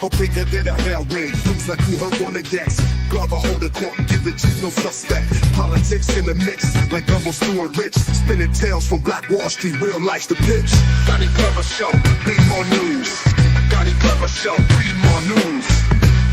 Or bigger than a hell raid, things like you heard on the decks. Glover hold the court and give it to no suspect. Politics in the mix, like double Stuart Rich. Spinning tales from Black Wall Street, real life's the pitch. Doni Glover Show, be more news. Doni Glover Show, be more news.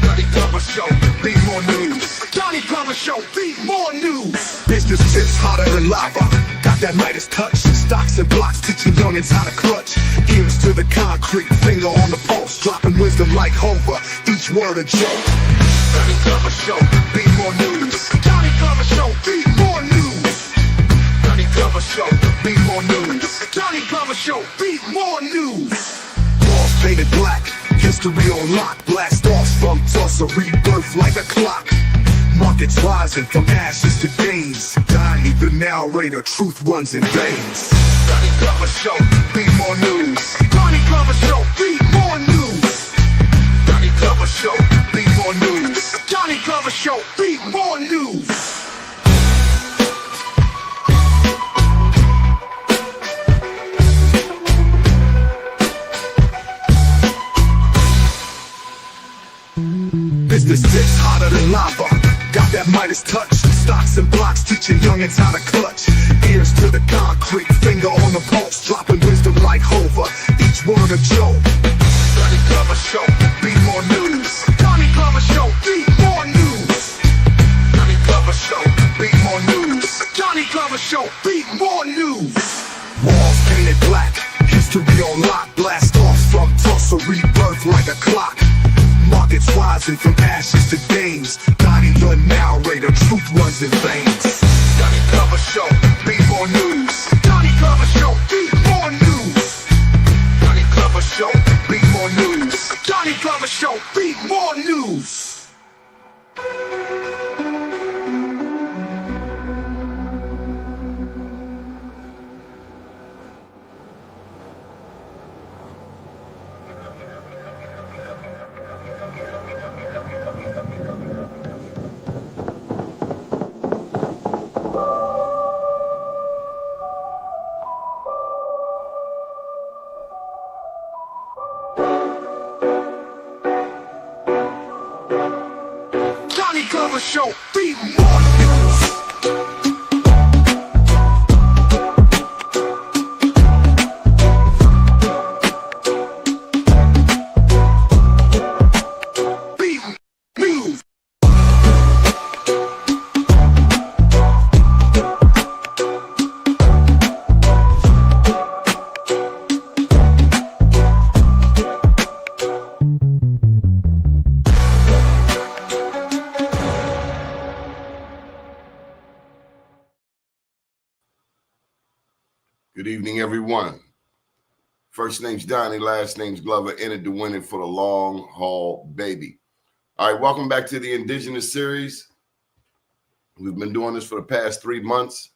Doni Glover Show, be more news. Doni Glover Show, be more news. Business tips hotter than lava. Got that Midas touch. Stocks and blocks teaching youngins how to clutch. Ears to the concrete, finger on the pulse. Dropping wisdom like Hover, each word a joke. Doni Glover Show, be more news. Doni Glover Show, be more news. Doni Glover Show, be more news. Doni Glover Show, be more news. Walls painted black, history on lock. Blast off from Tulsa, rebirth like a clock. Markets rising from ashes to gains. Doni the narrator, truth runs in veins. Doni Glover Show, be more news. Doni Glover Show, be more news. Doni Glover Show, be more news. Doni Glover Show, be more news. Business tips hotter than lava. Got that Midas touch. Stocks and blocks teaching youngins how to clutch. Ears to the concrete, finger on the pulse. Dropping wisdom like Hover, each word a joke. Doni Glover Show, be more news. Doni Glover Show, be more news. Doni Glover Show, be more news. Doni Glover Show, be more news. Walls painted black, history on lock. Blast off from Tulsa, rebirth like a clock. Markets rising from ashes to gains. Doni the narrator, truth runs in veins. Doni Glover Show, be more news. Doni Glover Show, be more news. Doni Glover Show, be more news. Doni Glover Show, be more news. Doni Glover Show, be more news. Be news. Good evening, everyone. First name's Doni, last name's Glover, entered the winning for the long haul, baby. All right, welcome back to the Indigenous Series. We've been doing this for the past 3 months.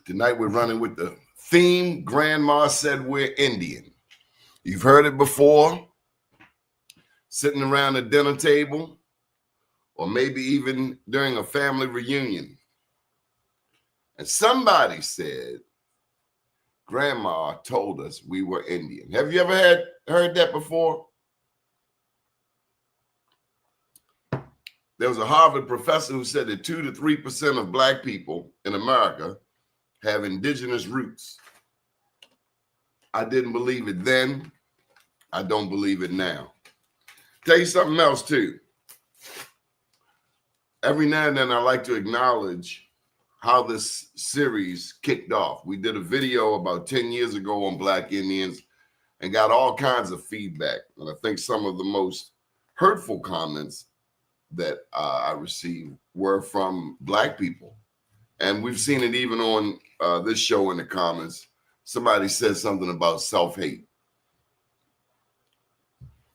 Tonight we're running with the theme, Grandma Said We're Indian. You've heard it before, sitting around a dinner table, or maybe even during a family reunion. And somebody said, Grandma told us we were Indian. Have you ever heard that before? There was a Harvard professor who said that 2 to 3% of Black people in America have indigenous roots. I didn't believe it then. I don't believe it now. Tell you something else too. Every now and then I like to acknowledge how this series kicked off. We did a video about 10 years ago on Black Indians and got all kinds of feedback. And I think some of the most hurtful comments that I received were from Black people. And we've seen it even on this show in the comments. Somebody said something about self-hate.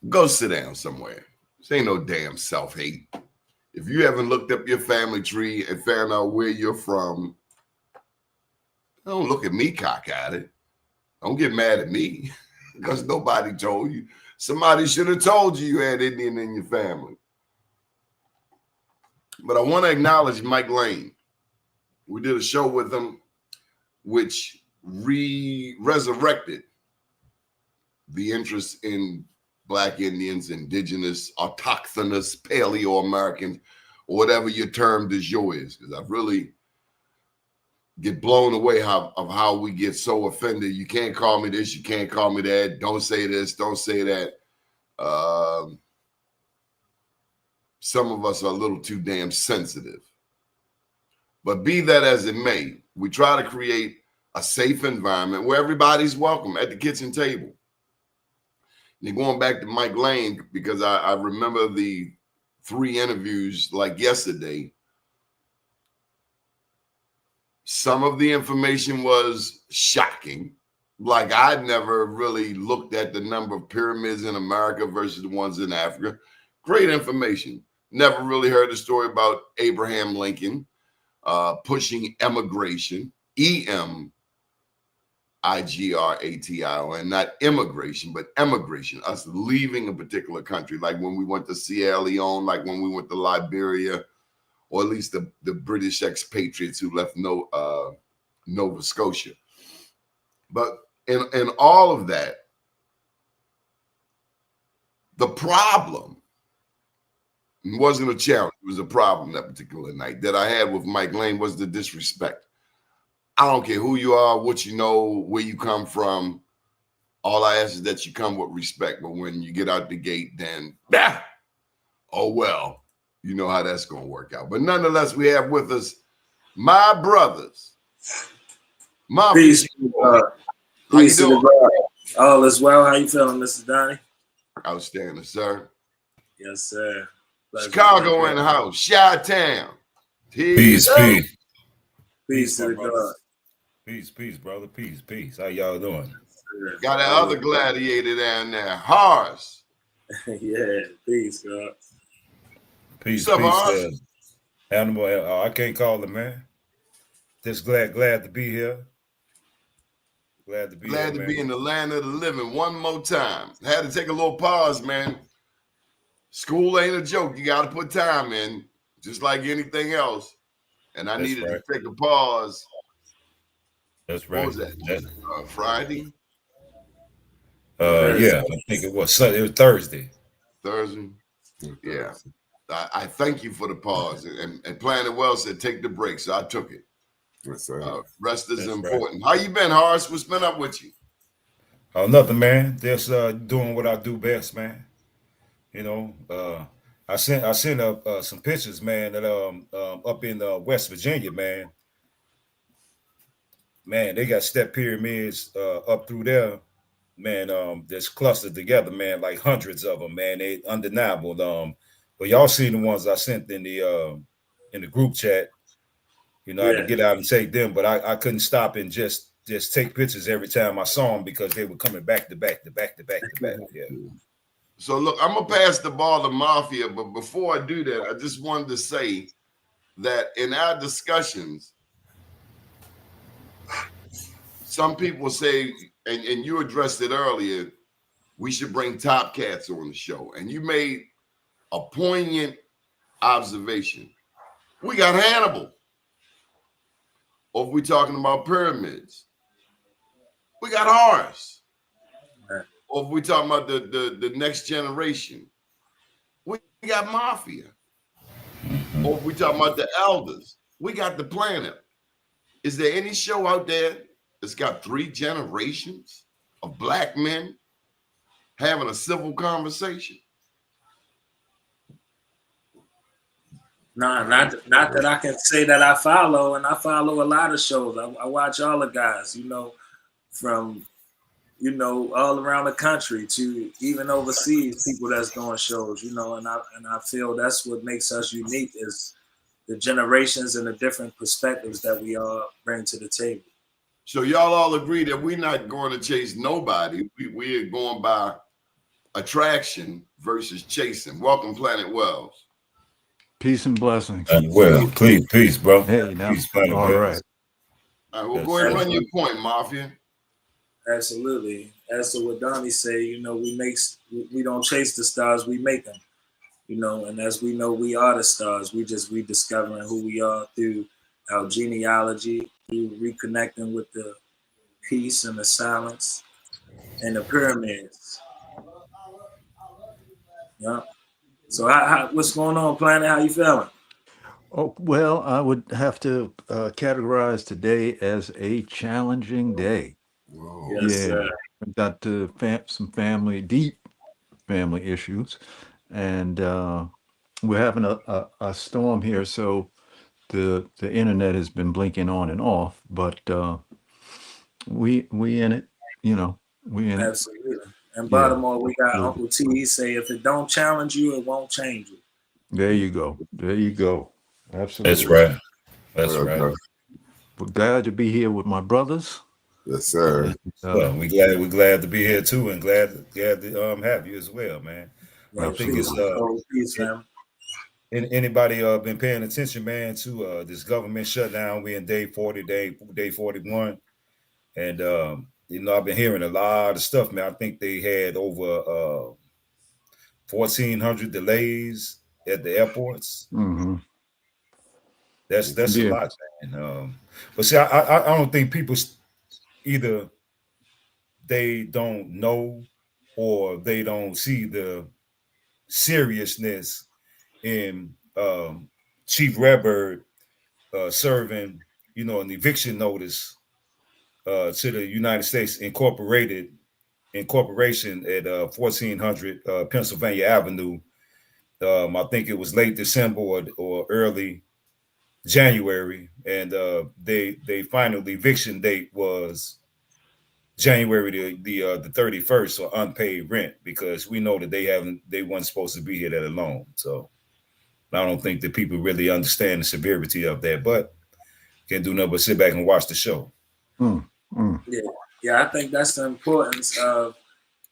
Go sit down somewhere. This ain't no damn self-hate. If you haven't looked up your family tree and found out where you're from, don't look at me cock-eyed. Don't get mad at me because nobody told you. Somebody should have told you you had Indian in your family. But I want to acknowledge Mike Lane. We did a show with him which resurrected the interest in Black Indians, indigenous, autochthonous, Paleo-Americans, or whatever your term du jour is, because I really get blown away of how we get so offended. You can't call me this, you can't call me that, don't say this, don't say that. Some of us are a little too damn sensitive. But be that as it may, we try to create a safe environment where everybody's welcome at the kitchen table. And going back to Mike Lane, because I remember the 3 interviews like yesterday. Some of the information was shocking. Like, I'd never really looked at the number of pyramids in America versus the ones in Africa. Great information. Never really heard a story about Abraham Lincoln pushing emigration, E-M-I-G-R-A-T-I-O-N, not immigration, but emigration, us leaving a particular country, like when we went to Sierra Leone, like when we went to Liberia, or at least the British expatriates who left Nova Scotia. But in all of that, the problem wasn't a challenge. It was a problem that particular night that I had with Mike Lane was the disrespect. I don't care who you are, what you know, where you come from. All I ask is that you come with respect. But when you get out the gate, then, oh, well, you know how that's going to work out. But nonetheless, we have with us my brothers. My peace. How you doing? All is well. How you feeling, Mr. Donnie? Outstanding, sir. Yes, sir. Chicago in the house. Chi-Town. Peace, peace. Peace to the God. Peace, brother. Peace. How y'all doing? Got that other gladiator down there, Horace. Yeah, peace, God. Peace, What's up, peace. Animal, I can't call him, man. Just glad to be here. Glad to be in the land of the living one more time. Had to take a little pause, man. School ain't a joke. You got to put time in, just like anything else. And I needed to take a pause. That's right. What was that? Friday? Yeah, I think it was Sunday. It was Thursday. Yeah. I thank you for the pause. And Planet Well said take the break, so I took it. Yes, sir. Rest is important. Right. How you been, Horace? What's been up with you? Oh, nothing, man. Just doing what I do best, man. You know, I sent some pictures, man, that up in West Virginia, man. Man, they got step pyramids up through there, man. That's clustered together, man, like hundreds of them, man. They undeniable. But y'all seen the ones I sent in the group chat. You know, I had to get out and take them, but I couldn't stop and just take pictures every time I saw them because they were coming back to back. Yeah. So look, I'm gonna pass the ball to Mafia, but before I do that, I just wanted to say that in our discussions, some people say, and you addressed it earlier, we should bring top cats on the show. And you made a poignant observation. We got Hannibal. Or if we're talking about pyramids, we got Horace. Or if we're talking about the next generation, we got Mafia. Or if we're talking about the elders, we got the planet. Is there any show out there that's got 3 generations of Black men having a civil conversation? Nah, not that I can say that I follow, and I follow a lot of shows. I watch all the guys, you know, from, you know, all around the country to even overseas, people that's doing shows, you know, and I feel that's what makes us unique is the generations and the different perspectives that we all bring to the table. So y'all all agree that we're not going to chase nobody. We are going by attraction versus chasing. Welcome, Planet Wells. Peace and blessings. Well, peace, bro. Hey, now. Peace, Planet All Wells. right. All right, we'll go ahead and run your point, Mafia. Absolutely. As to what Donnie say, you know, we don't chase the stars, we make them. You know, and as we know, we are the stars. We just rediscovering who we are through our genealogy, through reconnecting with the peace and the silence, and the pyramids. Yeah. So what's going on, Planet? How you feeling? Oh, well, I would have to categorize today as a challenging day. Whoa. Yes, Yeah, sir. I've got some deep family issues, and we're having a storm here, so the internet has been blinking on and off, but we in it, you know, we in it. Absolutely. In Yeah, Baltimore, we got absolutely. Uncle T. He say, if it don't challenge you, it won't change you. There you go. There you go. That's Absolutely. right. That's right. Okay. We're glad to be here with my brothers. Yes, sir. And, Well, we're glad to be here too, and glad to have you as well, man. I Yeah, think peace. it's Peace, it, fam. anybody been paying attention, man, to this government shutdown. We in day 40, day 41, and I've been hearing a lot of stuff, man. I think they had over 1,400 delays at the airports. hmm That's a Yeah. lot, man. But see, I don't think people either they don't know or they don't see the seriousness in Chief Redbird serving, an eviction notice to the United States Incorporation at 1400 Pennsylvania Avenue. I think it was late December or early January, and they final eviction date was January the 31st, or unpaid rent, because we know that they weren't supposed to be here that alone. So I don't think that people really understand the severity of that, but can't do nothing but sit back and watch the show. Mm, mm. Yeah, I think that's the importance of,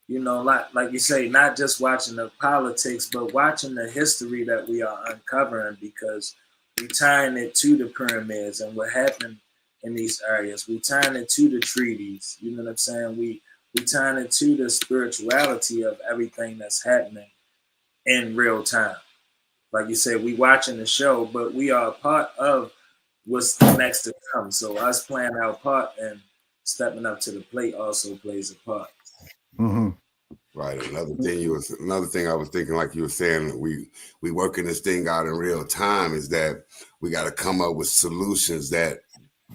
like you say, not just watching the politics, but watching the history that we are uncovering, because we tying it to the pyramids and what happened in these areas. We tying it to the treaties. You know what I'm saying? We tying it to the spirituality of everything that's happening in real time. Like you said, we watching the show, but we are a part of what's next to come. So us playing our part and stepping up to the plate also plays a part. hmm Right. Another thing I was thinking, like you were saying, we working this thing out in real time, is that we got to come up with solutions that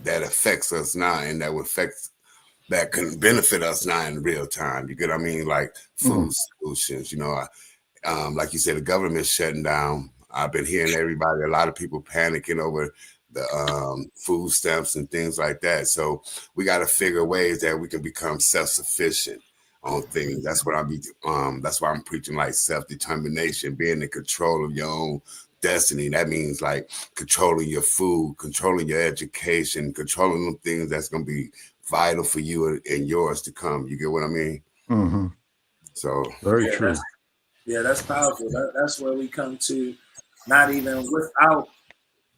affects us now and that can benefit us now in real time. You get what I mean? Like food solutions, like you said, the government's shutting down. I've been hearing a lot of people panicking over the food stamps and things like that. So we got to figure ways that we can become self-sufficient on things. That's what that's why I'm preaching like self-determination, being in control of your own destiny. That means like controlling your food, controlling your education, controlling the things that's going to be vital for you and yours to come. You get what I mean? hmm So Very true. That's powerful. That's where we come to, not even without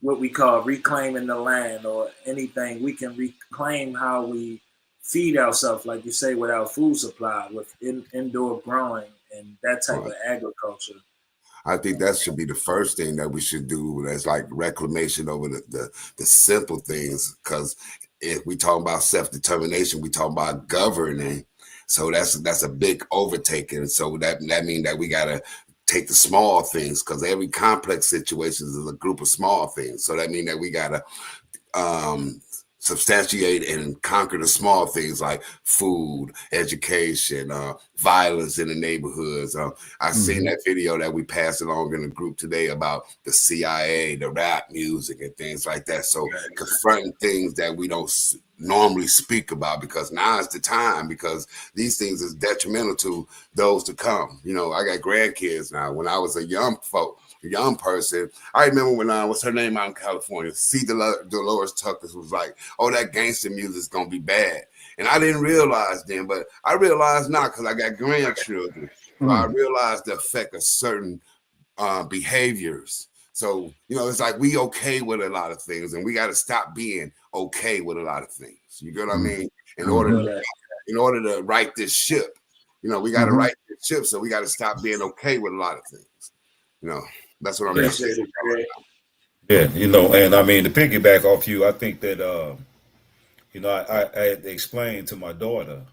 what we call reclaiming the land or anything. We can reclaim how we feed ourselves, like you say, with our food supply, with indoor growing and that type of agriculture. I think that should be the first thing that we should do. That's like reclamation over the simple things. Because if we talk about self-determination, we talk about governing. So that's a big overtaking. So that means that we gotta take the small things, because every complex situation is a group of small things. So that means that we gotta substantiate and conquer the small things like food, education, violence in the neighborhoods. I seen that video that we passed along in the group today about the CIA, the rap music and things like that. So confronting things that we don't normally speak about, because now is the time, because these things is detrimental to those to come. I got grandkids now. When I was a young person, I remember when what's her name out in California, Dolores Tucker, was like, oh, that gangster music is gonna be bad. And I didn't realize then, but I realize now because I got grandchildren. So I realized the effect of certain behaviors. So, it's like we okay with a lot of things, and we got to stop being okay with a lot of things. You get what I mean? In order to right this ship, we got to right this ship. So we got to stop being okay with a lot of things. That's what I'm saying. Yeah, and I mean, to piggyback off you, I think that I had to explain to my daughter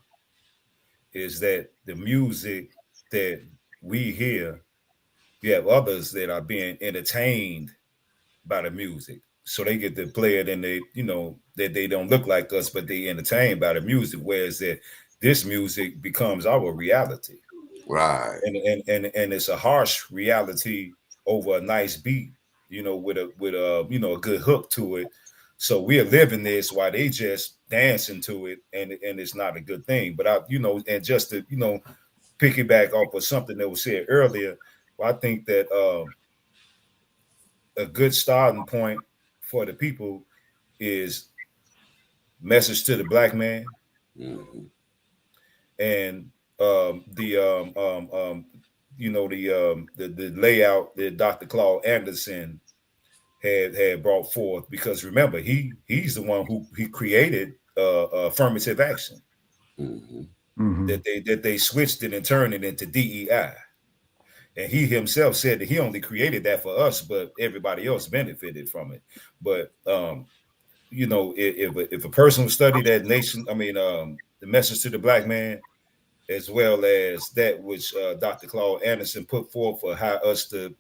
is that the music that we hear, you have others that are being entertained by the music. So they get to play it and they, that they don't look like us, but they entertained by the music. Whereas that this music becomes our reality. Right. And it's a harsh reality over a nice beat, with a good hook to it. So we're living this while they just dancing to it, and it's not a good thing. But and just to piggyback off of something that was said earlier, well, I think that a good starting point for the people is message to the black man, Mm-hmm. and the layout that Dr. Claude Anderson had brought forth, because remember he's the one who he created affirmative action, Mm-hmm. Mm-hmm. that they switched it and turned it into DEI. And he himself said that he only created that for us, but everybody else benefited from it. But if a person would study that the message to the black man, as well as that which Dr. Claude Anderson put forth for how us to,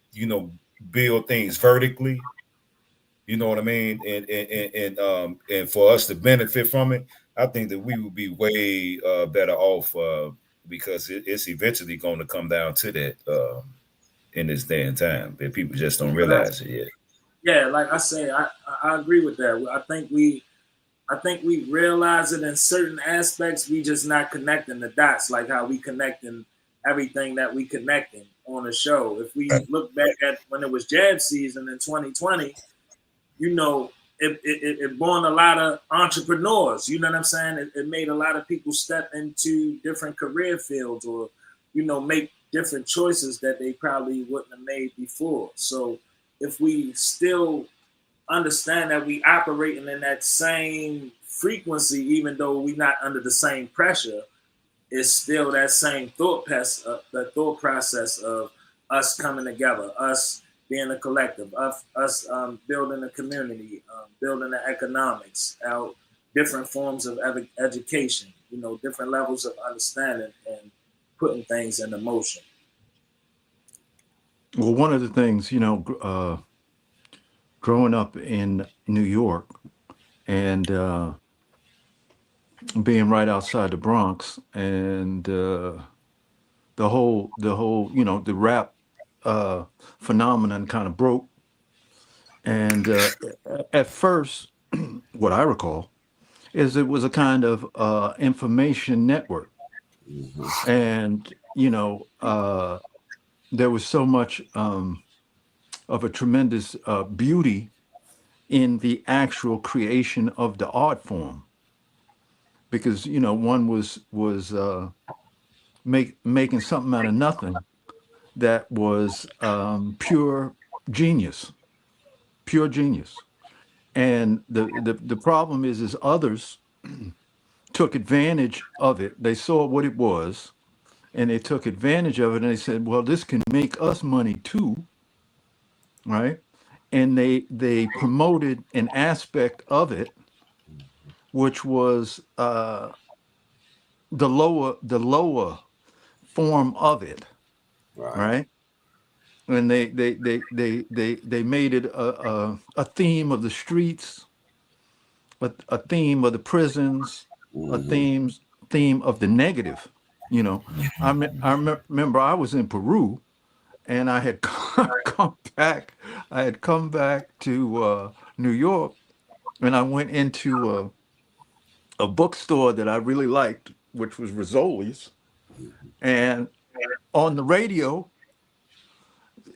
build things vertically, you know what I mean, and for us to benefit from it, I think that we would be way better off, because it's eventually going to come down to that in this day and time, but people just don't realize it yet. Yeah, like I say, I agree with that. I think we realize it in certain aspects. We just not connecting the dots, like how we connecting everything that we connecting on the show. If we look back at when it was jab season in 2020, it born a lot of entrepreneurs. You know what I'm saying? It made a lot of people step into different career fields, or make different choices that they probably wouldn't have made before. So if we still understand that we operating in that same frequency, even though we're not under the same pressure, it's still that same the thought process of us coming together, us being a collective, us building a community, building the economics, our different forms of education, different levels of understanding and putting things into motion. Well, one of the things, growing up in New York and being right outside the Bronx, and the rap phenomenon kind of broke. And at first, what I recall is it was a kind of information network. Mm-hmm. And, there was so much of a tremendous beauty in the actual creation of the art form, because one was making something out of nothing that was pure genius. And the problem is others took advantage of it. They saw what it was, and they took advantage of it, and they said, well, this can make us money too, right? And they promoted an aspect of it, which was the lower form of it, Right. right? And they made it a theme of the streets, a theme of the prisons, a Mm-hmm. theme of the negative. Remember I was in Peru, and I had come back. I had come back to New York, and I went into a bookstore that I really liked, which was Rizzoli's. And on the radio,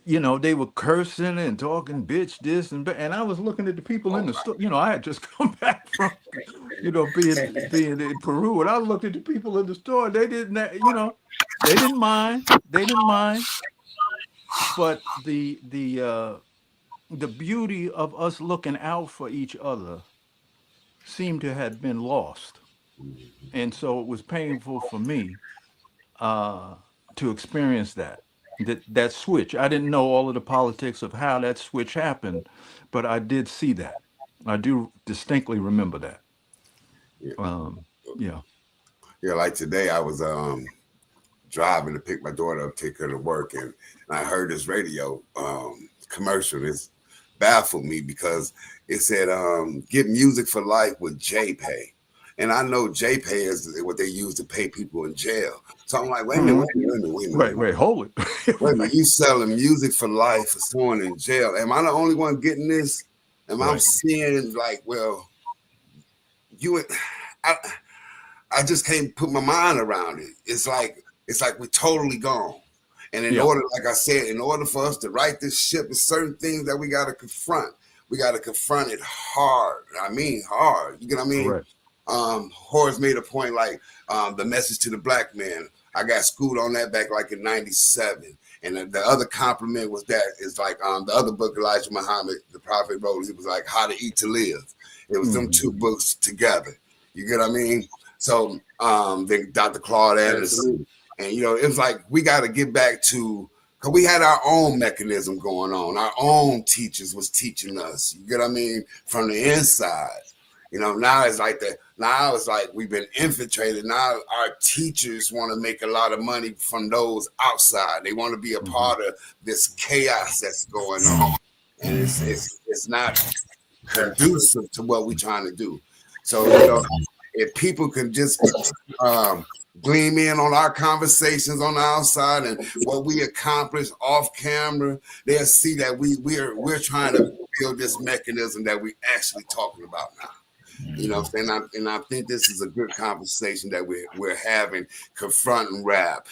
they were cursing and talking bitch this and I was looking at the people in the store. I had just come back from, being in Peru, and I looked at the people in the store. They didn't, they didn't mind. They didn't mind. But the beauty of us looking out for each other seemed to have been lost, and so it was painful for me uh, to experience that switch. I didn't know all of the politics of how that switch happened, but I did see that. I do distinctly remember that. Yeah. Yeah. Yeah. Like today, I was driving to pick my daughter up, take her to work, and I heard this radio commercial. This baffled me because it said, "Get music for life with JPay." And I know JPay is what they use to pay people in jail. So I'm like, wait a minute. Wait, hold it. Wait a minute, you selling music for life for someone in jail. Am I the only one getting this? Am I seeing like, well, I just can't put my mind around it. It's like we're totally gone. And in order, like I said, in order for us to right this ship, there's certain things that we got to confront. We got to confront it hard. I mean, hard. You get what I mean? Right. Horace made a point like the message to the black man. I got schooled on that back like in '97. And the other compliment was that it's like the other book Elijah Muhammad, the prophet, wrote. It was like How to Eat to Live. It was them two books together. You get what I mean? So then Dr. Claude Anderson. And, you know, it was like we got to get back to, because we had our own mechanism going on. Our own teachers was teaching us, you get what I mean, from the inside. You know, now it's like that. Now it's like we've been infiltrated. Now our teachers want to make a lot of money from those outside. They want to be a part of this chaos that's going on. And it's not conducive to what we're trying to do. So, you know, if people can just gleam in on our conversations on the outside and what we accomplish off camera, they'll see that we're trying to build this mechanism that we're actually talking about now. You know what I'm saying? And I think this is a good conversation that we're having, confronting rap,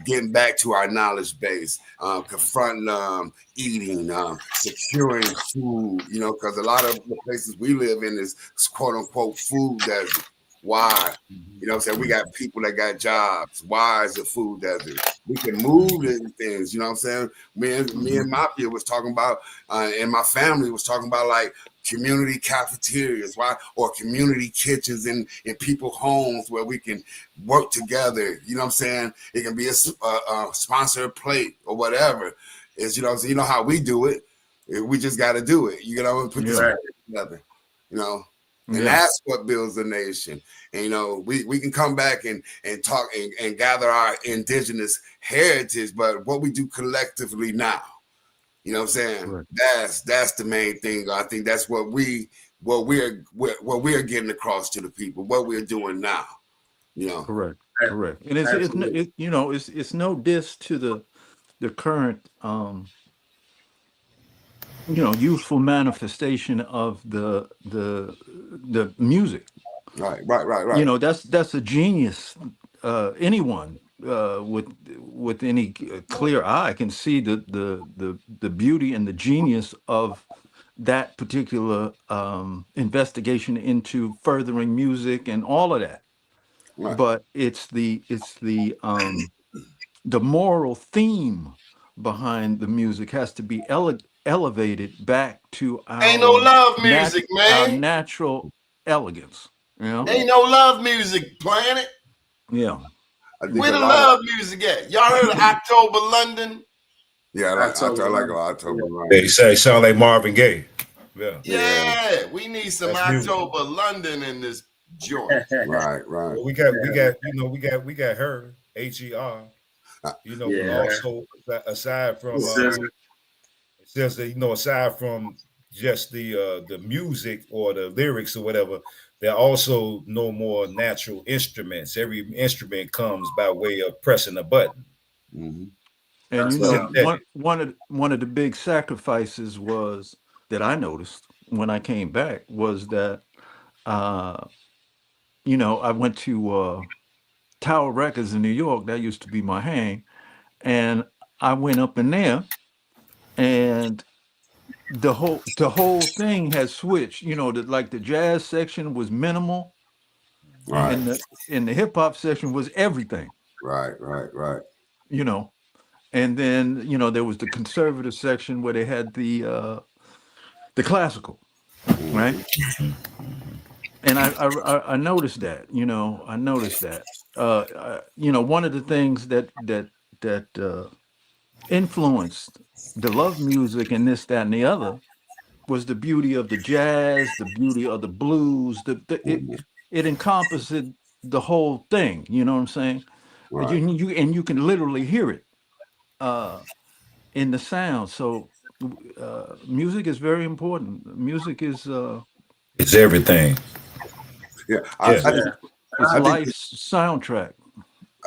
getting back to our knowledge base, confronting eating, securing food, you know, because a lot of the places we live in is quote unquote food desert. Why? You know what I'm saying? We got people that got jobs. Why is it food desert? We can move in things, you know what I'm saying? Me and Mafia was talking about, and my family was talking about like community cafeterias, why, or community kitchens in people's homes where we can work together. You know what I'm saying? It can be a sponsored plate or whatever. It's, you know what I'm saying? You know how we do it. We just got to do it. You know, put this together, you know? And that's what builds the nation. And, you know, we can come back and talk and gather our indigenous heritage, but what we do collectively now, you know what I'm saying? Right. That's the main thing. I think that's what we're getting across to the people, what we're doing now, you know. Correct. And it's you know, it's no diss to the current you know, youthful manifestation of the music. Right. You know, that's a genius. Anyone with any clear eye can see the beauty and the genius of that particular investigation into furthering music and all of that. Right. But it's the moral theme behind the music has to be elevated back to our ain't no love music, man. Our natural elegance. You know? Ain't no love music, Planet. Yeah. Where the love music at? Y'all heard of October London? Yeah, I like October London. They sound like Marvin Gaye. Yeah, we need some That's October music. London in this joint. Right. Well, we got her, HER. You know, also aside from says that, you know, aside from just the music or the lyrics or whatever, there are also no more natural instruments. Every instrument comes by way of pressing a button. Mm-hmm. And you know, one of the big sacrifices was that I noticed when I came back was that you know, I went to Tower Records in New York. That used to be my hang, and I went up in there, and the whole thing has switched. You know, like the jazz section was minimal, right, and the hip hop section was everything. Right. You know, and then you know there was the conservative section where they had the classical, right? And I noticed that. You know, you know, one of the things that influenced the love music and this, that, and the other was the beauty of the jazz, the beauty of the blues. It encompassed the whole thing. You know what I'm saying? Right. You can literally hear it in the sound. So music is very important. Music is It's everything. Yeah. Yeah. Yeah. it's I think life's soundtrack.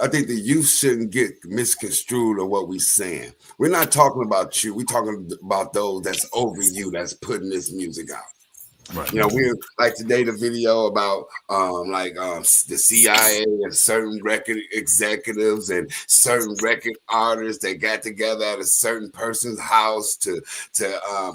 I think the youth shouldn't get misconstrued of what we're saying. We're not talking about you. We're talking about those that's over you that's putting this music out. Right. You know, we're like today the video about the CIA and certain record executives and certain record artists that got together at a certain person's house to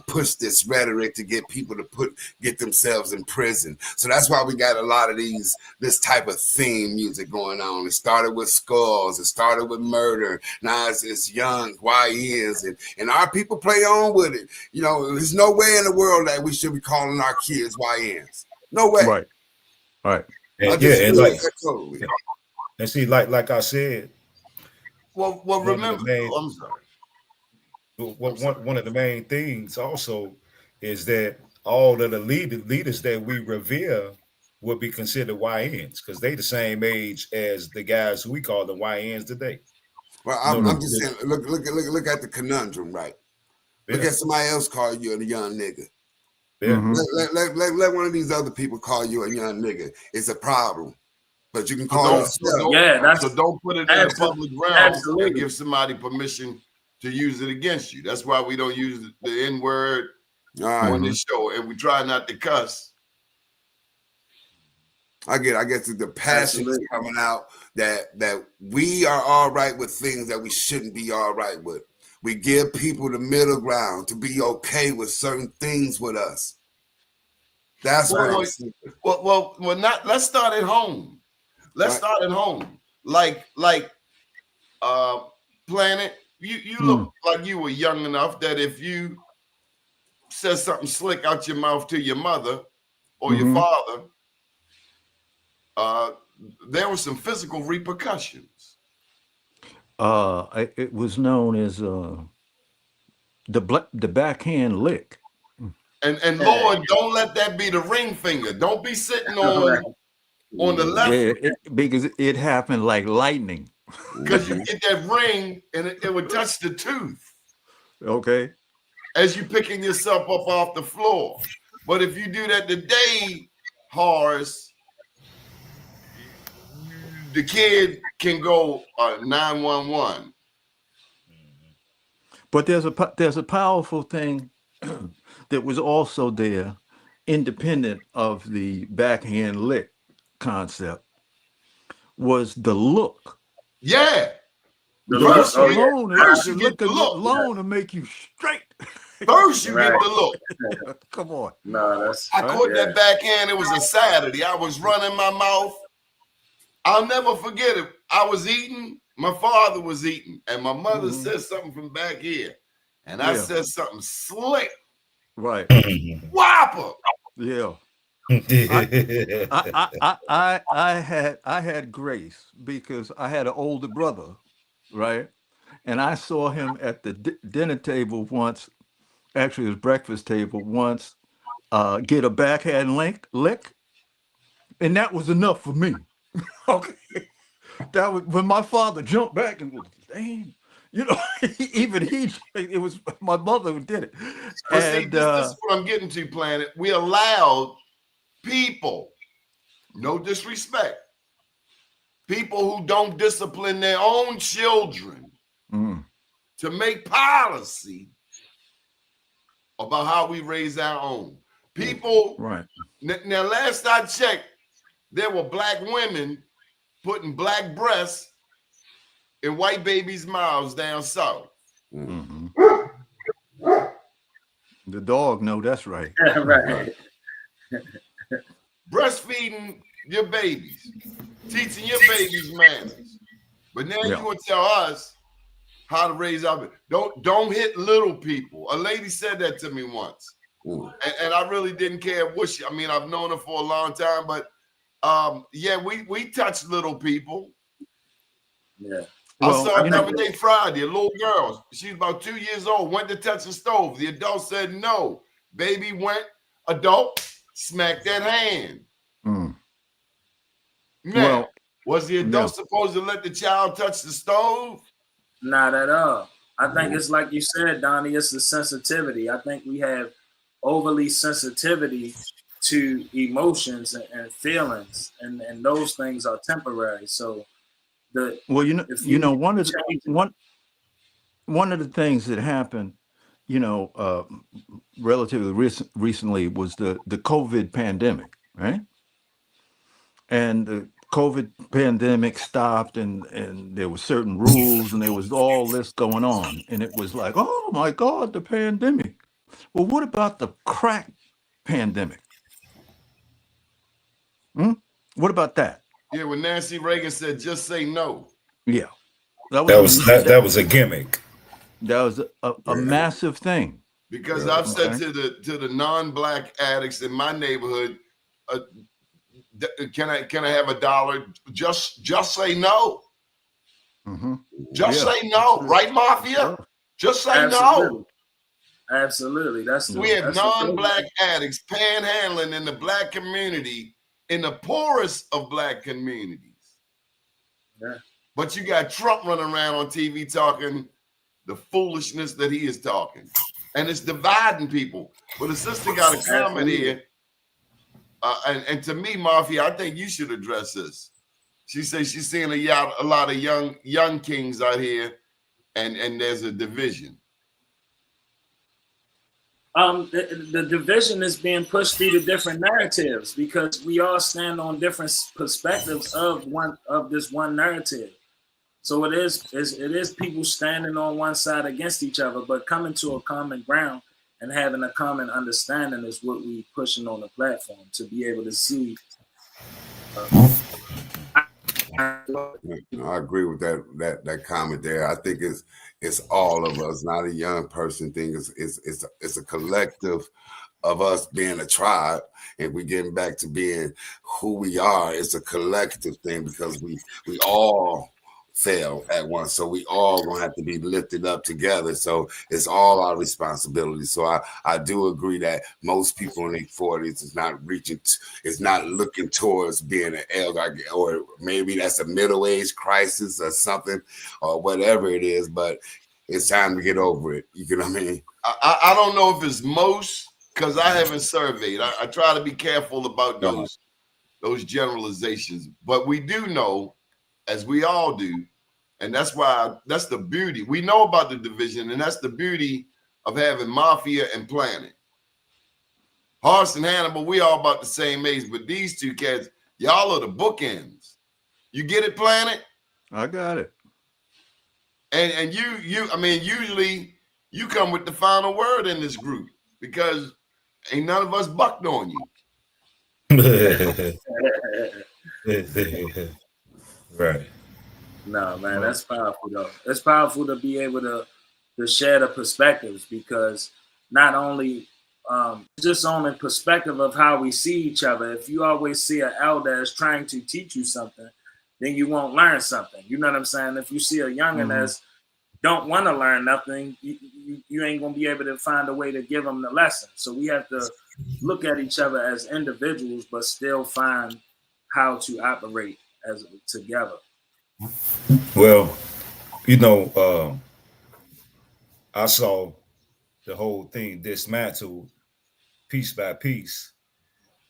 push this rhetoric to get people to get themselves in prison. So that's why we got a lot of this type of theme music going on. It started with skulls, it started with murder. Now it's young YNs and our people play on with it. You know, there's no way in the world that we should be calling our kids YNs. No way. Right. Right. I And, yeah, and disagree like, with that totally. and see, like I said, Well, one of the remember, main I'm sorry. one of the main things also is that all of the leaders that we revere would be considered YNs because they the same age as the guys who we call the YNs today. Well, No, I'm just saying, look at the conundrum, right? Look Yeah. at somebody else call you a young nigga. Yeah. Mhm. Let one of these other people call you a young nigga. It's a problem. But you can call yourself. Yeah, that's So don't put it in the public realm absolutely. and give somebody permission to use it against you. That's why we don't use the N-word on this show, and we try not to cuss. I guess the passion is coming out that we are all right with things that we shouldn't be all right with. We give people the middle ground to be okay with certain things with us. That's what I'm saying. Well, not. Let's start at home. Let's start at home. Like Planet, you look like you were young enough that if you said something slick out your mouth to your mother or your father, there were some physical repercussions. It was known as the backhand lick. And Lord, don't let that be the ring finger. Don't be sitting on the left Because it happened like lightning. because you get that ring and it would touch the tooth Okay. as you picking yourself up off the floor. But if you do that today, Horace, the kid can go 911. But there's a powerful thing that was also there, independent of the backhand lick concept, was the look. Yeah. The First look, you get the look. alone to make you straight. First you get the look. Come on. No, that's I caught that backhand. It was a Saturday. I was running my mouth. I'll never forget it. I was eating. My father was eating, and my mother said something from back here, and I said something slick. Right. Whopper. Yeah. I had grace because I had an older brother, right? And I saw him at the dinner table once, actually his breakfast table once, get a backhand lick, and that was enough for me. Okay, that was when my father jumped back and was, dang, you know, it was my mother who did it. But see, this is what I'm getting to, Planet. We allowed people, no disrespect, people who don't discipline their own children to make policy about how we raise our own. People, right. Now, last I checked, there were black women putting black breasts in white babies' mouths down south. The dog, no, that's right. right. Breastfeeding your babies, teaching your babies manners. But now you want to tell us how to raise our babies. Don't hit little people. A lady said that to me once. And I really didn't care what she, I mean, I've known her for a long time, but we touch little people. Yeah. I saw it the other day, Friday, a little girl. She was about 2 years old, went to touch the stove. The adult said no. Baby went, adult, smacked that hand. Well, Was the adult supposed to let the child touch the stove? Not at all. I think it's like you said, Donnie, it's the sensitivity. I think we have overly sensitivity to emotions and feelings, and those things are temporary. So one of the things that happened, relatively recently was the COVID pandemic, right? And the COVID pandemic stopped, and there were certain rules, and there was all this going on, and it was like, oh my God, the pandemic. Well, what about the crack pandemic? What about that? Yeah, when Nancy Reagan said, "Just say no." Yeah, that was a gimmick. That was a massive thing. Because I've said to the non-black addicts in my neighborhood, can I have $1? Just say no. Mm-hmm. Just say no, right, Mafia? Just say no. Absolutely. We have non-black addicts panhandling in the black community, in the poorest of black communities. Yeah. But you got Trump running around on TV talking the foolishness that he is talking. And it's dividing people. But the sister got a comment here. And to me, Mafia, I think you should address this. She says she's seeing a lot of young kings out here, and there's a division. The division is being pushed through the different narratives because we all stand on different perspectives of this one narrative. So it is people standing on one side against each other, but coming to a common ground and having a common understanding is what we're pushing on the platform to be able to see. I agree with that comment there. I think it's all of us, not a young person thing. It's a collective of us being a tribe, and we're getting back to being who we are. It's a collective thing because we all fail at once, so we all gonna have to be lifted up together. So it's all our responsibility. So I do agree that most people in their 40s is not looking towards being an elder, or maybe that's a middle-age crisis or something, or whatever it is. But it's time to get over it. You know what I mean? I don't know if it's most, because I haven't surveyed. I try to be careful about those generalizations, but we do know, as we all do, and that's the beauty. We know about the division, and that's the beauty of having Mafia and Planet. Horace and Hannibal, we all about the same age, but these two cats, y'all are the bookends. You get it, Planet? I got it. And I mean, usually you come with the final word in this group because ain't none of us bucked on you. Right. No, man, that's powerful though. It's powerful to be able to share the perspectives, because not only just on the perspective of how we see each other. If you always see an elder as trying to teach you something, then you won't learn something. You know what I'm saying? If you see a youngin' that's don't want to learn nothing, you ain't gonna be able to find a way to give them the lesson. So we have to look at each other as individuals, but still find how to operate as together. Well, I saw the whole thing dismantled piece by piece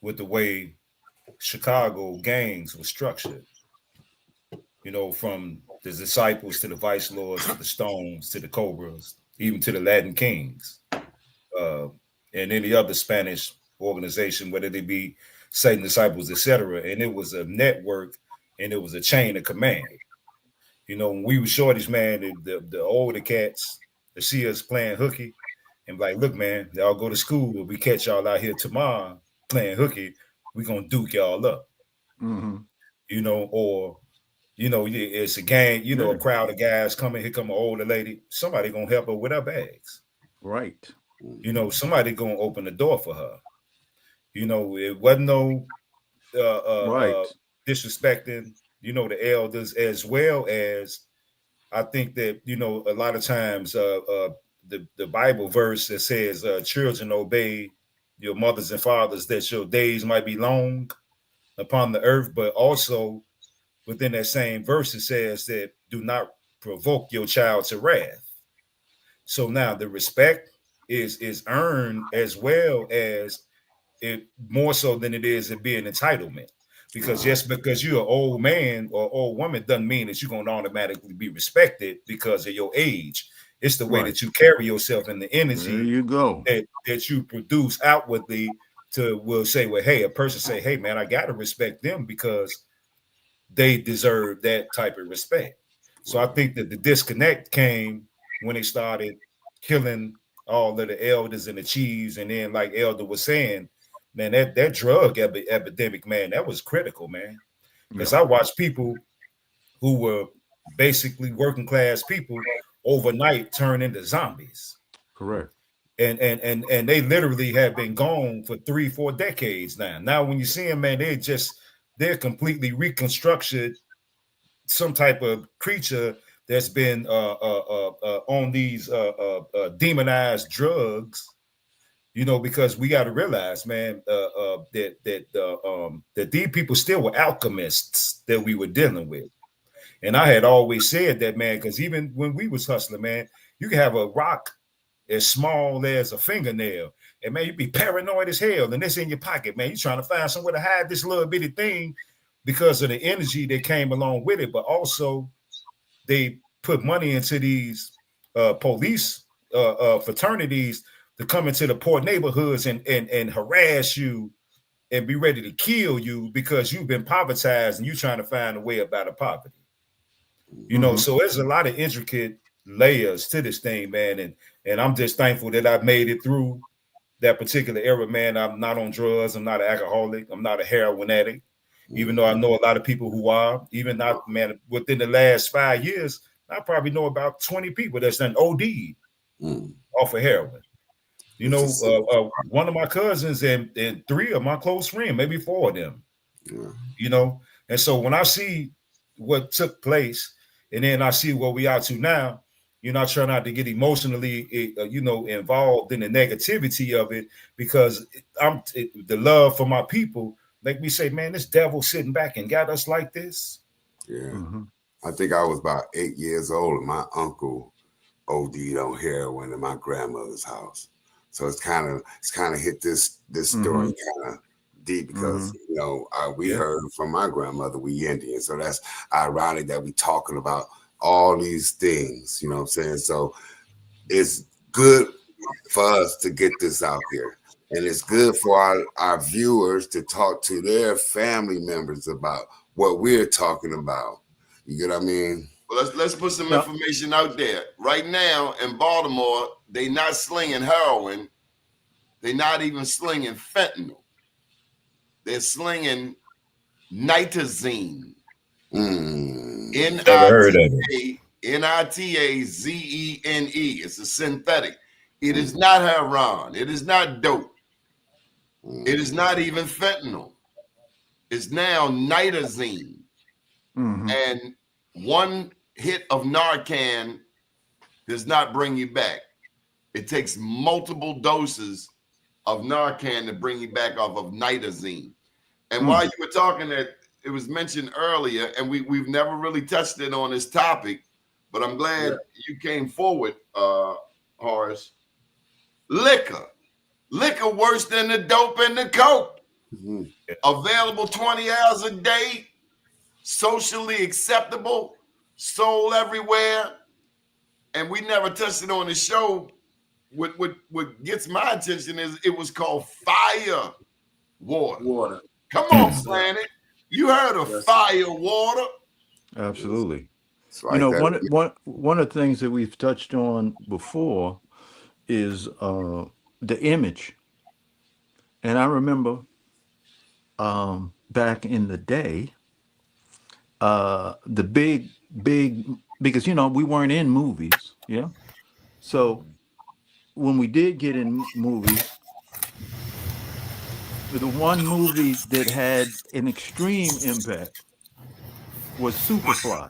with the way Chicago gangs were structured. From the Disciples to the Vice Lords to the Stones to the Cobras, even to the Latin Kings, and any other Spanish organization, whether they be Satan Disciples, etc. And it was a network, and it was a chain of command. When we were shorties, man, the older cats, they see us playing hooky, and like, look, man, y'all go to school, but we catch y'all out here tomorrow playing hooky, we gonna duke y'all up. Or it's a gang, a crowd of guys coming, here come an older lady, somebody gonna help her with her bags. Right. Somebody gonna open the door for her. It wasn't no disrespecting, the elders, as well as I think that, a lot of times the Bible verse that says, children, obey your mothers and fathers that your days might be long upon the earth, but also within that same verse, it says that do not provoke your child to wrath. So now the respect is earned as well as it more so than it is it being entitlement. Because just because you're an old man or old woman doesn't mean that you're going to automatically be respected because of your age. It's the way that you carry yourself and the energy There you go. that you produce outwardly to will say, well, hey, a person say, hey, man, I got to respect them because they deserve that type of respect. So I think that the disconnect came when they started killing all of the elders and the chiefs. And then, like Elder was saying, man, that drug epidemic, man, that was critical, man. Because I watched people who were basically working class people overnight turn into zombies. Correct. And they literally have been gone for 3-4 decades now. Now, when you see them, man, they're completely reconstructed some type of creature that's been on these demonized drugs, because we got to realize, man, that these people still were alchemists that we were dealing with. And I had always said that, man, because even when we was hustling, man, you can have a rock as small as a fingernail, and man, you be paranoid as hell, and it's in your pocket, man. You're trying to find somewhere to hide this little bitty thing because of the energy that came along with it, but also they put money into these police fraternities to come into the poor neighborhoods and harass you and be ready to kill you because you've been povertized and you're trying to find a way up out of poverty. So there's a lot of intricate layers to this thing, man. And I'm just thankful that I made it through that particular era, man. I'm not on drugs. I'm not an alcoholic. I'm not a heroin addict. Even though I know a lot of people who are, even not, man, within the last 5 years, I probably know about 20 people that's done OD'd off of heroin. One of my cousins and 3 of my close friends, maybe 4 of them, And so when I see what took place and then I see where we are to now, I try not to get emotionally, involved in the negativity of it because the love for my people make me say, man, this devil sitting back and got us like this. Yeah. I think I was about 8 years old and my uncle OD'd on heroin in my grandmother's house. So it's kind of hit this story kind of deep because we heard from my grandmother, we Indian. So that's ironic that we talking about all these things, you know what I'm saying? So it's good for us to get this out here. And it's good for our viewers to talk to their family members about what we're talking about. You get what I mean? Well, let's put some information out there. Right now in Baltimore, they not slinging heroin. They're not even slinging fentanyl. They're slinging nitazene. Nitazene. It's a synthetic. It is not heroin. It is not dope. It is not even fentanyl. It's now nitazene. And one hit of Narcan does not bring you back. It takes multiple doses of Narcan to bring you back off of nitazene. And while you were talking, that it was mentioned earlier, and we've never really touched it on this topic, but I'm glad you came forward, Horace. Liquor worse than the dope and the coke. Available 20 hours a day, socially acceptable, sold everywhere, and we never touched it on the show. What gets my attention is it was called fire water. Come on, Planet. You heard of fire water? Absolutely. Like one of the things that we've touched on before is the image. And I remember back in the day, the big, because, we weren't in movies. Yeah. So when we did get in movies, the one movie that had an extreme impact was Superfly.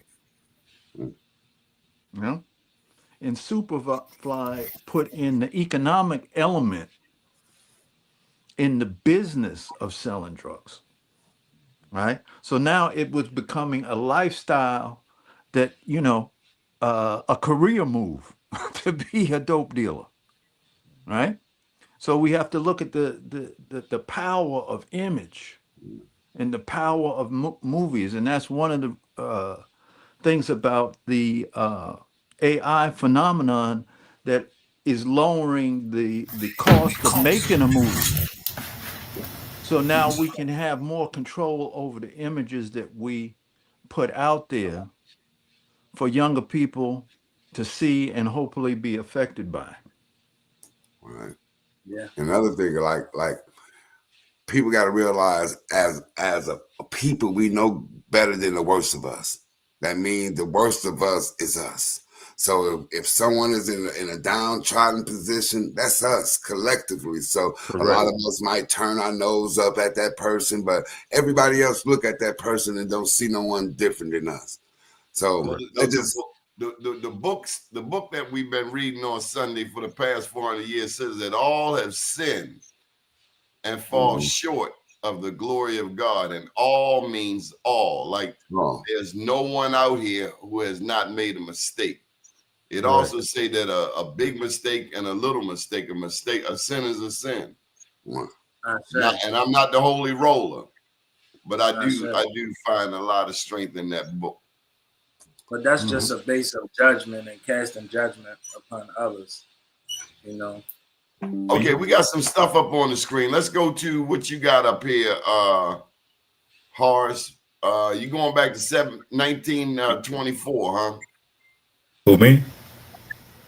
And Superfly put in the economic element in the business of selling drugs. right? So now it was becoming a lifestyle that, a career move to be a dope dealer, right? So we have to look at the power of image and the power of movies, and that's one of the things about the AI phenomenon that is lowering the cost of making a movie. So now we can have more control over the images that we put out there for younger people to see and hopefully be affected by. Right. Yeah. Another thing, like people got to realize, as a people, we know better than the worst of us. That means the worst of us is us. So if someone is in a downtrodden position, that's us collectively. So a lot Correct. of us might turn our nose up at that person, but everybody else look at that person and don't see no one different than us. So Well, it just the book that we've been reading on Sunday for the past 400 years says that all have sinned and fall short of the glory of God, and all means all. Like wrong. there's no one out here who has not made a mistake. It Right. also say that a big mistake and a little mistake, a sin is a sin. Wrong. And I'm not the holy roller, but I That's it. do find a lot of strength in that book. But that's just a base of judgment and casting judgment upon others, you know. Okay, we got some stuff up on the screen. Let's go to what you got up here, Horace. You going back to 1924, huh? Who, me?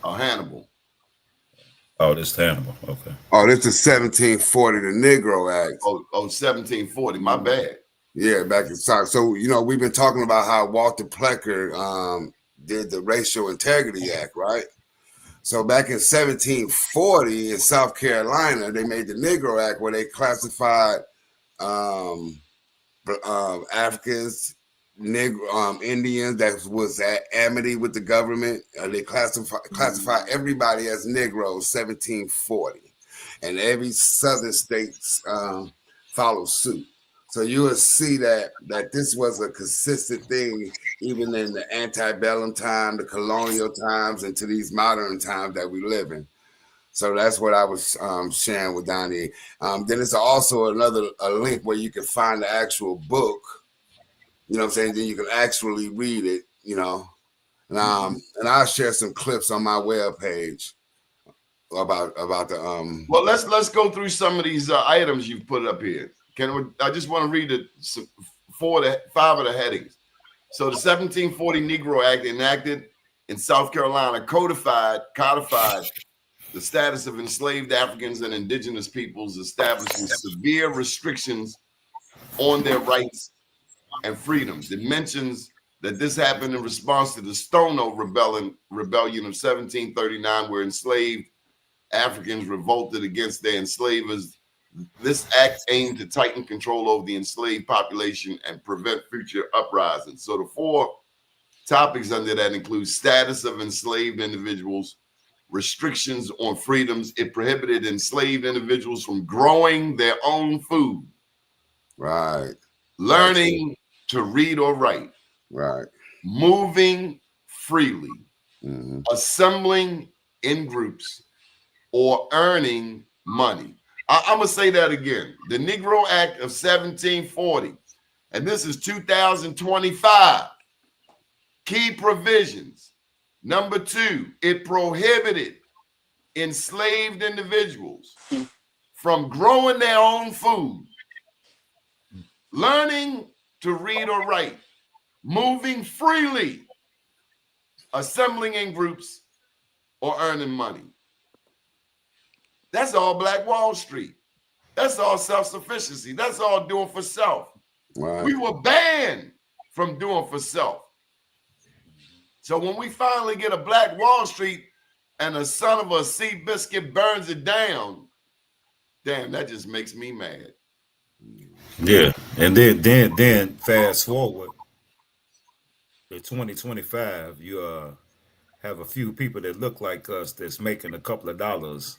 Hannibal. Oh, this Hannibal. Okay. Oh, this is 1740, the Negro Act. Oh, 1740. My bad. Yeah, back in South. So, we've been talking about how Walter Plecker did the Racial Integrity Act, right? So back in 1740 in South Carolina, they made the Negro Act where they classified Africans, Indians that was at amity with the government. They classify everybody as Negroes, 1740. And every southern states followed suit. So you will see that this was a consistent thing, even in the antebellum time, the colonial times, and to these modern times that we live in. So that's what I was sharing with Donnie. Then there's also a link where you can find the actual book. You know what I'm saying? Then you can actually read it. And I'll share some clips on my webpage about the. Well, let's go through some of these items you've put up here. I just want to read 5 of the headings. So the 1740 Negro Act enacted in South Carolina codified the status of enslaved Africans and indigenous peoples, establishing severe restrictions on their rights and freedoms. It mentions that this happened in response to the Stono Rebellion of 1739, where enslaved Africans revolted against their enslavers. This act aimed to tighten control over the enslaved population and prevent future uprisings. So the 4 topics under that include status of enslaved individuals, restrictions on freedoms. It prohibited enslaved individuals from growing their own food. Right. Learning to read or write. Right. Moving freely. Assembling in groups or earning money. I'm going to say that again. The Negro Act of 1740, and this is 2025. Key provisions. Number 2, it prohibited enslaved individuals from growing their own food, learning to read or write, moving freely, assembling in groups, or earning money. That's all Black Wall Street. That's all self-sufficiency. That's all doing for self. Right. We were banned from doing for self. So when we finally get a Black Wall Street and a son of a sea biscuit burns it down, damn, that just makes me mad. Yeah, and then fast forward to 2025, you have a few people that look like us that's making a couple of dollars,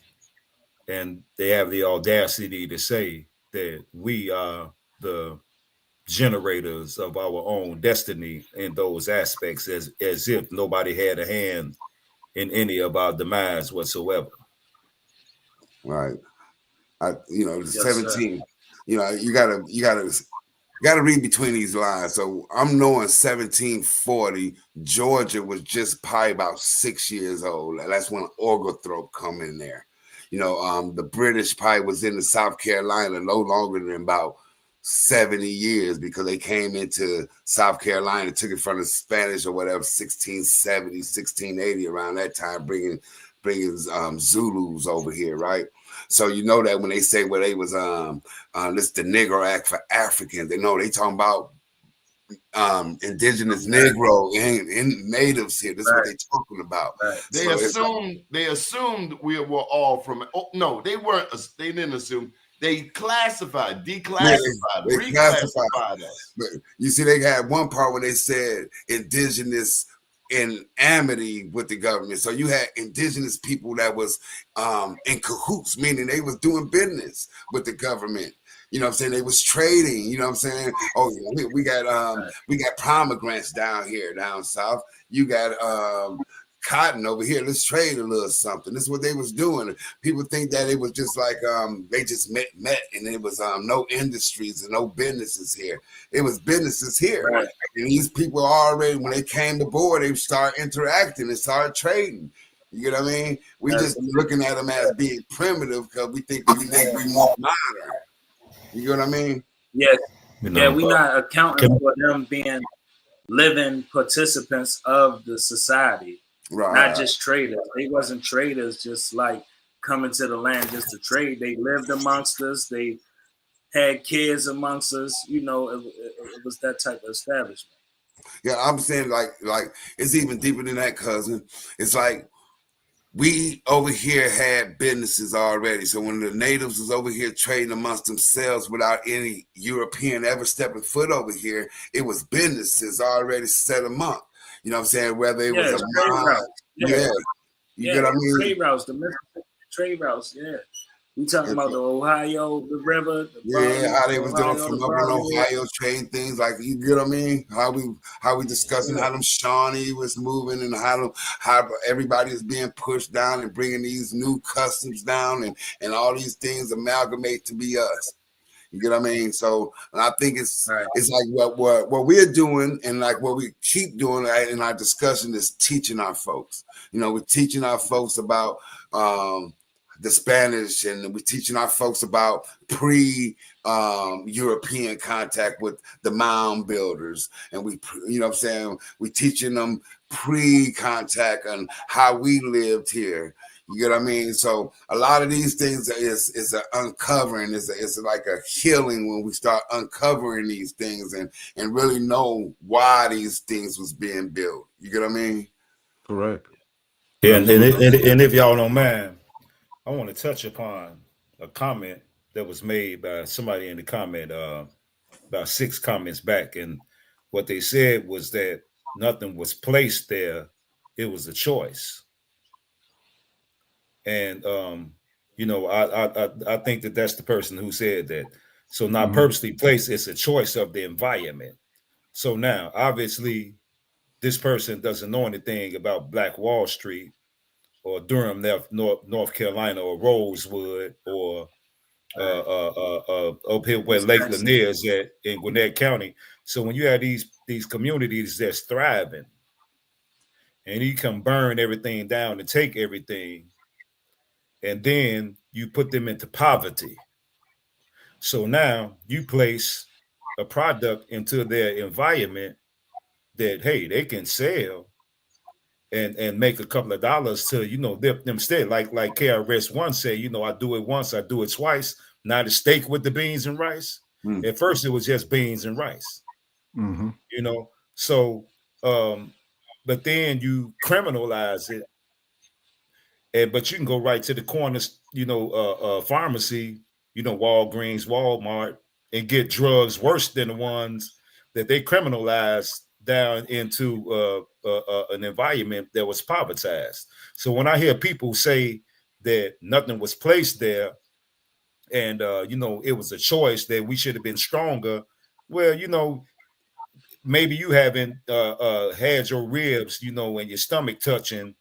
and they have the audacity to say that we are the generators of our own destiny in those aspects, as if nobody had a hand in any of our demise whatsoever. Right. The Yes, sir. 17. You gotta read between these lines. So I'm knowing 1740, Georgia was just probably about 6 years old. That's when Oglethorpe come in there. The British probably was in the South Carolina no longer than about 70 years, because they came into South Carolina, took it from the Spanish or whatever, 1670, 1680, around that time, bringing Zulus over here, right? So that when they say they was this the Negro Act for Africans, they talking about indigenous Negro and natives here. This is what they talking about. Right. They assumed we were all from. Oh no, they weren't. They didn't assume. They declassified us. But you see, they had one part where they said indigenous in amity with the government. So you had indigenous people that was in cahoots, meaning they was doing business with the government. You know what I'm saying? They was trading. You know what I'm saying? Oh, we got pomegranates down here, down south. You got cotton over here. Let's trade a little something. This is what they was doing. People think that it was just like they just met, and it was no industries and no businesses here. It was businesses here. Right. And these people already, when they came to board, they start interacting and start trading. You know what I mean? We just looking at them as being primitive because we think we more modern. You know what I mean? Yes. Yeah, we're not accounting for them being living participants of the society. Right. Not just traders. They wasn't traders just like coming to the land just to trade. They lived amongst us. They had kids amongst us. It was that type of establishment. Yeah, I'm saying like it's even deeper than that, cousin. It's like we over here had businesses already. So when the natives was over here trading amongst themselves without any European ever stepping foot over here, it was businesses already set them up. You know what I'm saying? Whether it was a mine, you get what I mean? Trade routes, the Mississippi trade routes, We talking about the Ohio, the river. How they was doing from up in Ohio, trading things like, you get what I mean? How we discussing how them Shawnee was moving and how everybody is being pushed down and bringing these new customs down and all these things amalgamate to be us. You get what I mean? So I think it's like what we're doing and like what we keep doing in our discussion is teaching our folks. We're teaching our folks about the Spanish, and we're teaching our folks about pre-European contact with the mound builders. And we teaching them pre-contact on how we lived here. You get what I mean? So a lot of these things is an uncovering, is like a healing when we start uncovering these things and really know why these things was being built. You get what I mean? Correct. Yeah, and if y'all don't mind, I want to touch upon a comment that was made by somebody in the comment about 6 comments back, and what they said was that nothing was placed there; it was a choice. And I think that that's the person who said that. So not purposely placed; it's a choice of the environment. So now, obviously, this person doesn't know anything about Black Wall Street or Durham, North Carolina, or Rosewood, or up here where Lake Lanier is at in Gwinnett County. So when you have these communities that's thriving, and you can burn everything down and take everything, and then you put them into poverty. So now you place a product into their environment that, hey, they can sell and make a couple of dollars to, them stay. Like KRS-One said, I do it once, I do it twice. Not a steak with the beans and rice. At first it was just beans and rice. So but then you criminalize it. But you can go right to the corners, pharmacy, Walgreens, Walmart, and get drugs worse than the ones that they criminalized down into an environment that was povertized. So when I hear people say that nothing was placed there, and it was a choice that we should have been stronger, Well, you know, maybe you haven't had your ribs, you know, and your stomach touching,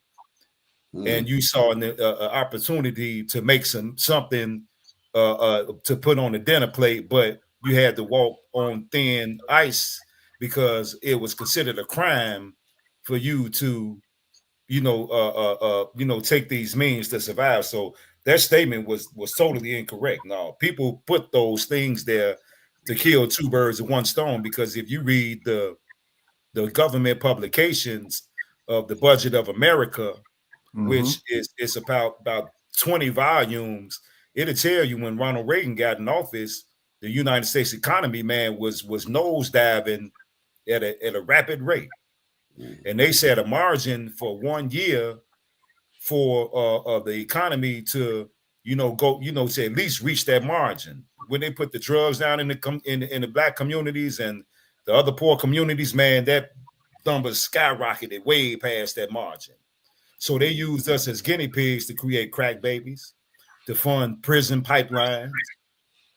and you saw an opportunity to make something to put on the dinner plate, but you had to walk on thin ice because it was considered a crime for you to, take these means to survive. So that statement was totally incorrect. No, people put those things there to kill two birds with one stone, because if you read the government publications of the budget of America, Mm-hmm. which is about 20 volumes, it'll tell you when Ronald Reagan got in office, the United States economy, man, was nosediving at a rapid rate. And they set a margin for 1 year for the economy to, go, to at least reach that margin. When they put the drugs down in the black communities and the other poor communities, man, that number skyrocketed way past that margin. So they used us as guinea pigs to create crack babies, to fund prison pipelines.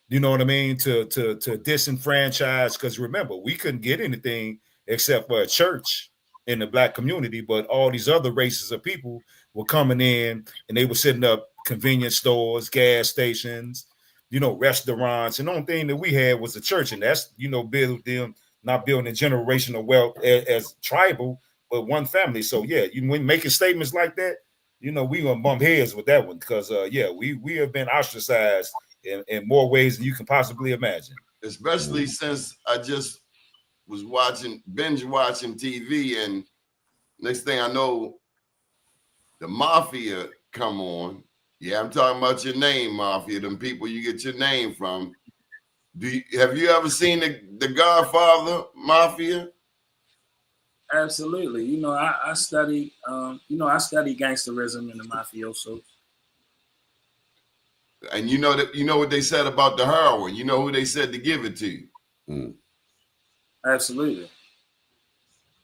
You know what I mean? To disenfranchise, because remember, we couldn't get anything except for a church in the black community, but all these other races of people were coming in and they were setting up convenience stores, gas stations, restaurants. And the only thing that we had was a church, and that's build them not building generational wealth as tribal, but one family. So yeah, when making statements like that, we gonna bump heads with that one, because we have been ostracized in more ways than you can possibly imagine. Especially since I just was binge watching TV, and next thing I know, the mafia come on. Yeah, I'm talking about your name, mafia, them people you get your name from. Have you ever seen the Godfather Mafia? Absolutely. I study gangsterism and the mafiosos. And you know what they said about the heroin. You know who they said to give it to. Absolutely.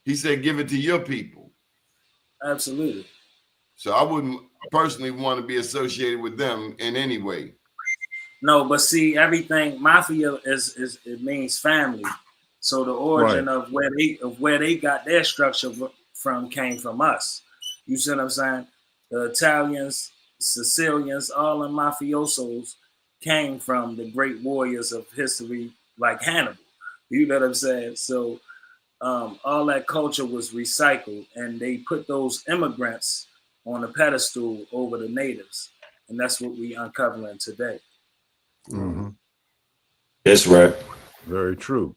He said, give it to your people. Absolutely. So I wouldn't personally want to be associated with them in any way. No, but see, everything mafia it means family. So the origin of where they got their structure from came from us. You see what I'm saying? The Italians, Sicilians, all the mafiosos came from the great warriors of history like Hannibal. You know what I'm saying? So all that culture was recycled, and they put those immigrants on a pedestal over the natives, and that's what we uncovering today. Mm-hmm. That's right. Very true.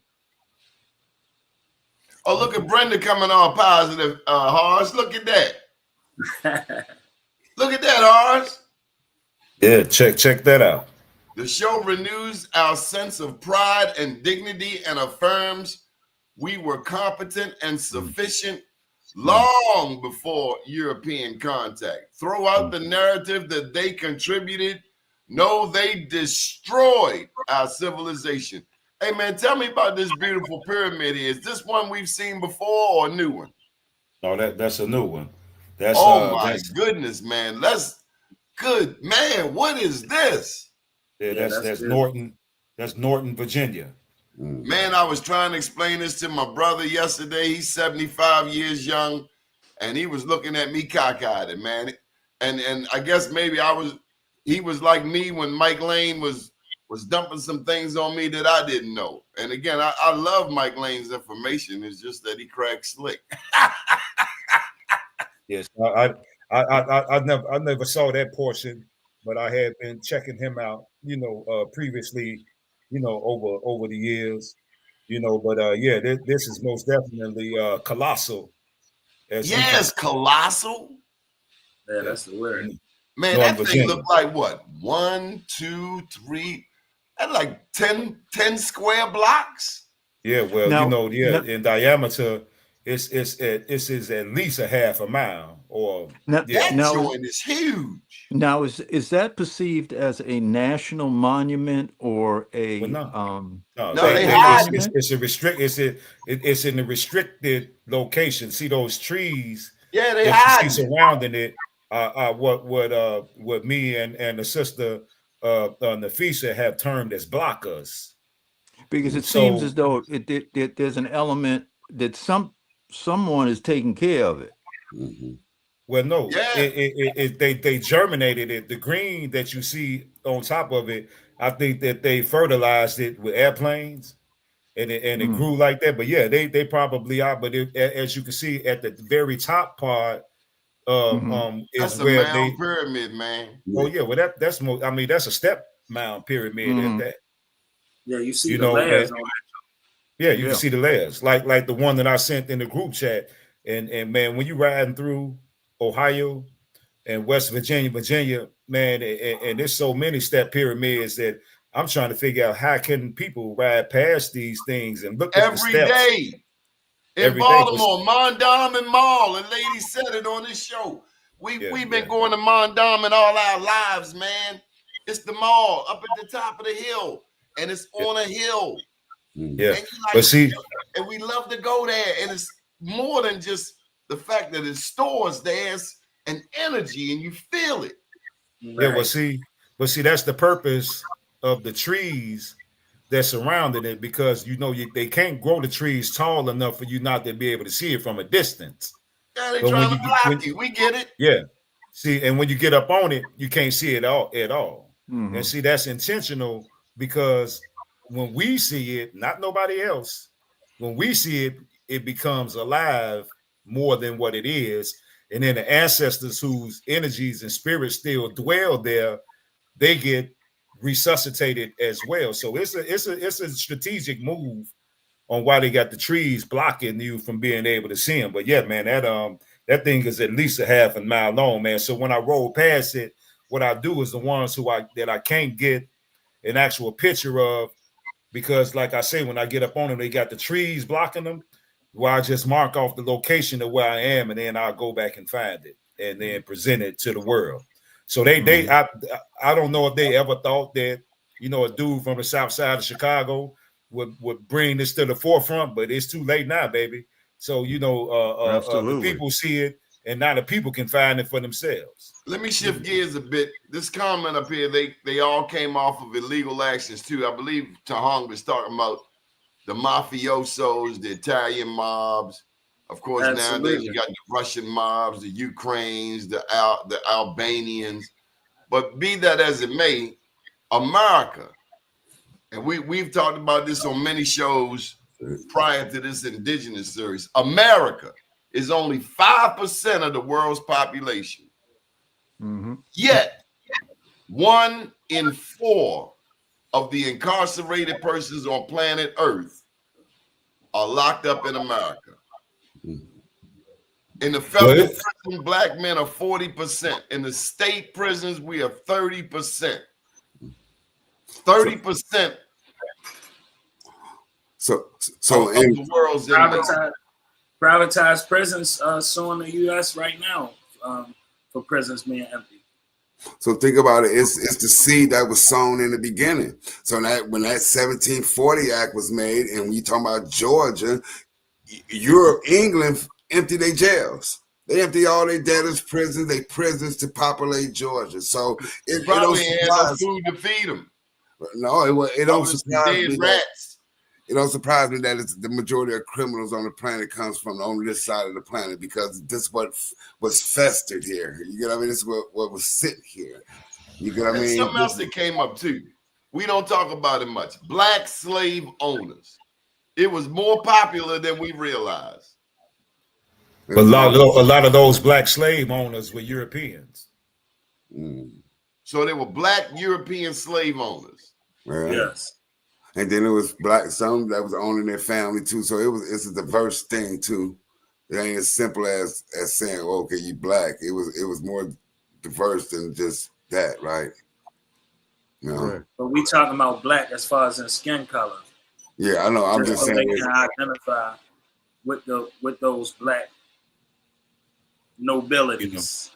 Oh, look at Brenda coming all positive, Horace. Look at that. Look at that, Horace. Yeah, check that out. The show renews our sense of pride and dignity and affirms we were competent and sufficient long before European contact. Throw out the narrative that they contributed. No, they destroyed our civilization. Hey, man, tell me about this beautiful pyramid here. Is this one we've seen before or a new one? No, that's a new one. That's my goodness, man. That's good. Man, what is this? Yeah, that's Norton. That's Norton, Virginia. Man, I was trying to explain this to my brother yesterday. He's 75 years young, and he was looking at me cockeyed, man. And I guess maybe he was like me when Mike Lane was dumping some things on me that I didn't know. And again, I love Mike Lane's information. It's just that he cracks slick. Yes, I never saw that portion, but I had been checking him out, previously, over the years, but this is most definitely colossal. Yes, colossal. Yeah, that's the word. Man, that thing looked like what? 1, 2, 3, that's like 10 square blocks. Yeah, well, in diameter, it's at least a half a mile, or that joint is huge. Now, is that perceived as a national monument or a no, it's in a restricted location. See those trees? Yeah, they hide surrounding it. What me and the sister Nafisa have termed as blockers. Because it seems So as though there's an element that someone is taking care of it. Mhm. well, no, Yeah. they germinated it. The green that you see on top of it, I think that they fertilized it with airplanes, and it Mm. grew like that. But yeah, they probably are. But as you can see at the very top part, Mhm. is That's a where mound they. pyramid, man. Oh Yeah. yeah, well that's more. I mean, that's a step mound pyramid at Mhm. that. Yeah, you see You the know, layers on it. yeah, you can Yeah. see the layers, like the one that I sent in the group chat. And man, when you riding through Ohio and West Virginia, man, and there's so many step pyramids that I'm trying to figure out how can people ride past these things and look at the Every steps day in every day. But Baltimore, Mondawmin Mall, and lady said it on this show. yeah, We've been yeah, going to Mondawmin all our lives, man. It's the mall up at the top of the hill, and it's yeah, on a hill, Mhm. yeah. and you But like, see, and we love to go there, and it's more than just the fact that it stores there's an energy, and you feel it. yeah, Right. but see, that's the purpose of the trees that surrounding it, because they can't grow the trees tall enough for you not to be able to see it from a distance. Yeah, they But when trying to you block you. We get it. yeah, see, and when you get up on it, you can't see it all at all. And Mhm. see, that's intentional, because when we see it, not nobody else, when we see it, it becomes alive more than what it is. And then the ancestors whose energies and spirits still dwell there, they get resuscitated as well. So it's a strategic move on why they got the trees blocking you from being able to see them. But yeah, man, that thing is at least a half a mile long, man. So when I roll past it, what I do is the ones that I can't get an actual picture of, because like I say, when I get up on them, they got the trees blocking them. Where I just mark off the location of where I am, and then I'll go back and find it, and then present it to the world. So I don't know if they ever thought that a dude from the south side of Chicago would bring this to the forefront, but it's too late now, baby. So the Absolutely. people see it, and now the people can find it for themselves. Let me shift gears a bit. This comment up here, they all came off of illegal actions too. I believe Tahong was talking about the mafiosos, the Italian mobs. Of course, nowadays you Absolutely. got the Russian mobs, the Ukrainians, the Albanians. But be that as it may, America, and we've talked about this on many shows prior to this Indigenous series, America is only 5% of the world's population. Mhm. Yet, 1 in 4 of the incarcerated persons on planet Earth are locked up in America. In the federal prison, black men are 40%. In the state prisons, we are 30%. 30% So of in the world's inmates. Privatized prisons suing the U.S. right now for prisons being empty. So think about it. It's the seed that was sown in the beginning. So that when that 1740 Act was made, and when you talking about Georgia, Europe, England empty their jails. They empty all their debtors' prisons, they prisons to populate Georgia. So it don't Probably ain't no surprise. food to feed them. No, it don't Probably some surprise dead me that rats. it don't surprise me that it's the majority of criminals on the planet comes from on this side of the planet, because this what was festered here. You get what I mean? This is what was sitting here. You get what I And mean? something else that came up too. We don't talk about it much. Black slave owners. It was more popular than we realized. But a lot of those black slave owners were Europeans. So they were black European slave owners. Yeah. Yes. And then it was black, some that was owning their family too. So it's a diverse thing too. It ain't as simple as saying, oh, okay, you black. It was more diverse than just that, right? You know? Correct. But we talking about black as far as in skin color. Yeah, I know. I'm just so saying. they can identify with those black nobilities.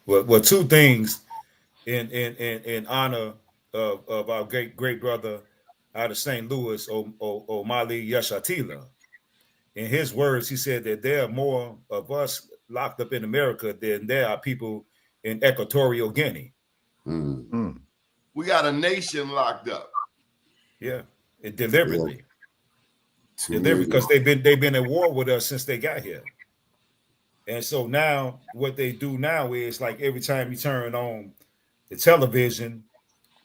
Well, two things in honor of our great brother out of St. Louis, Omali Yashatila. In his words, he said that there are more of us locked up in America than there are people in Equatorial Guinea. We got a nation locked up. Yeah. deliberately. Yeah. Deliberately, because they've been at war with us since they got here. And so now what they do now is like every time you turn on the television,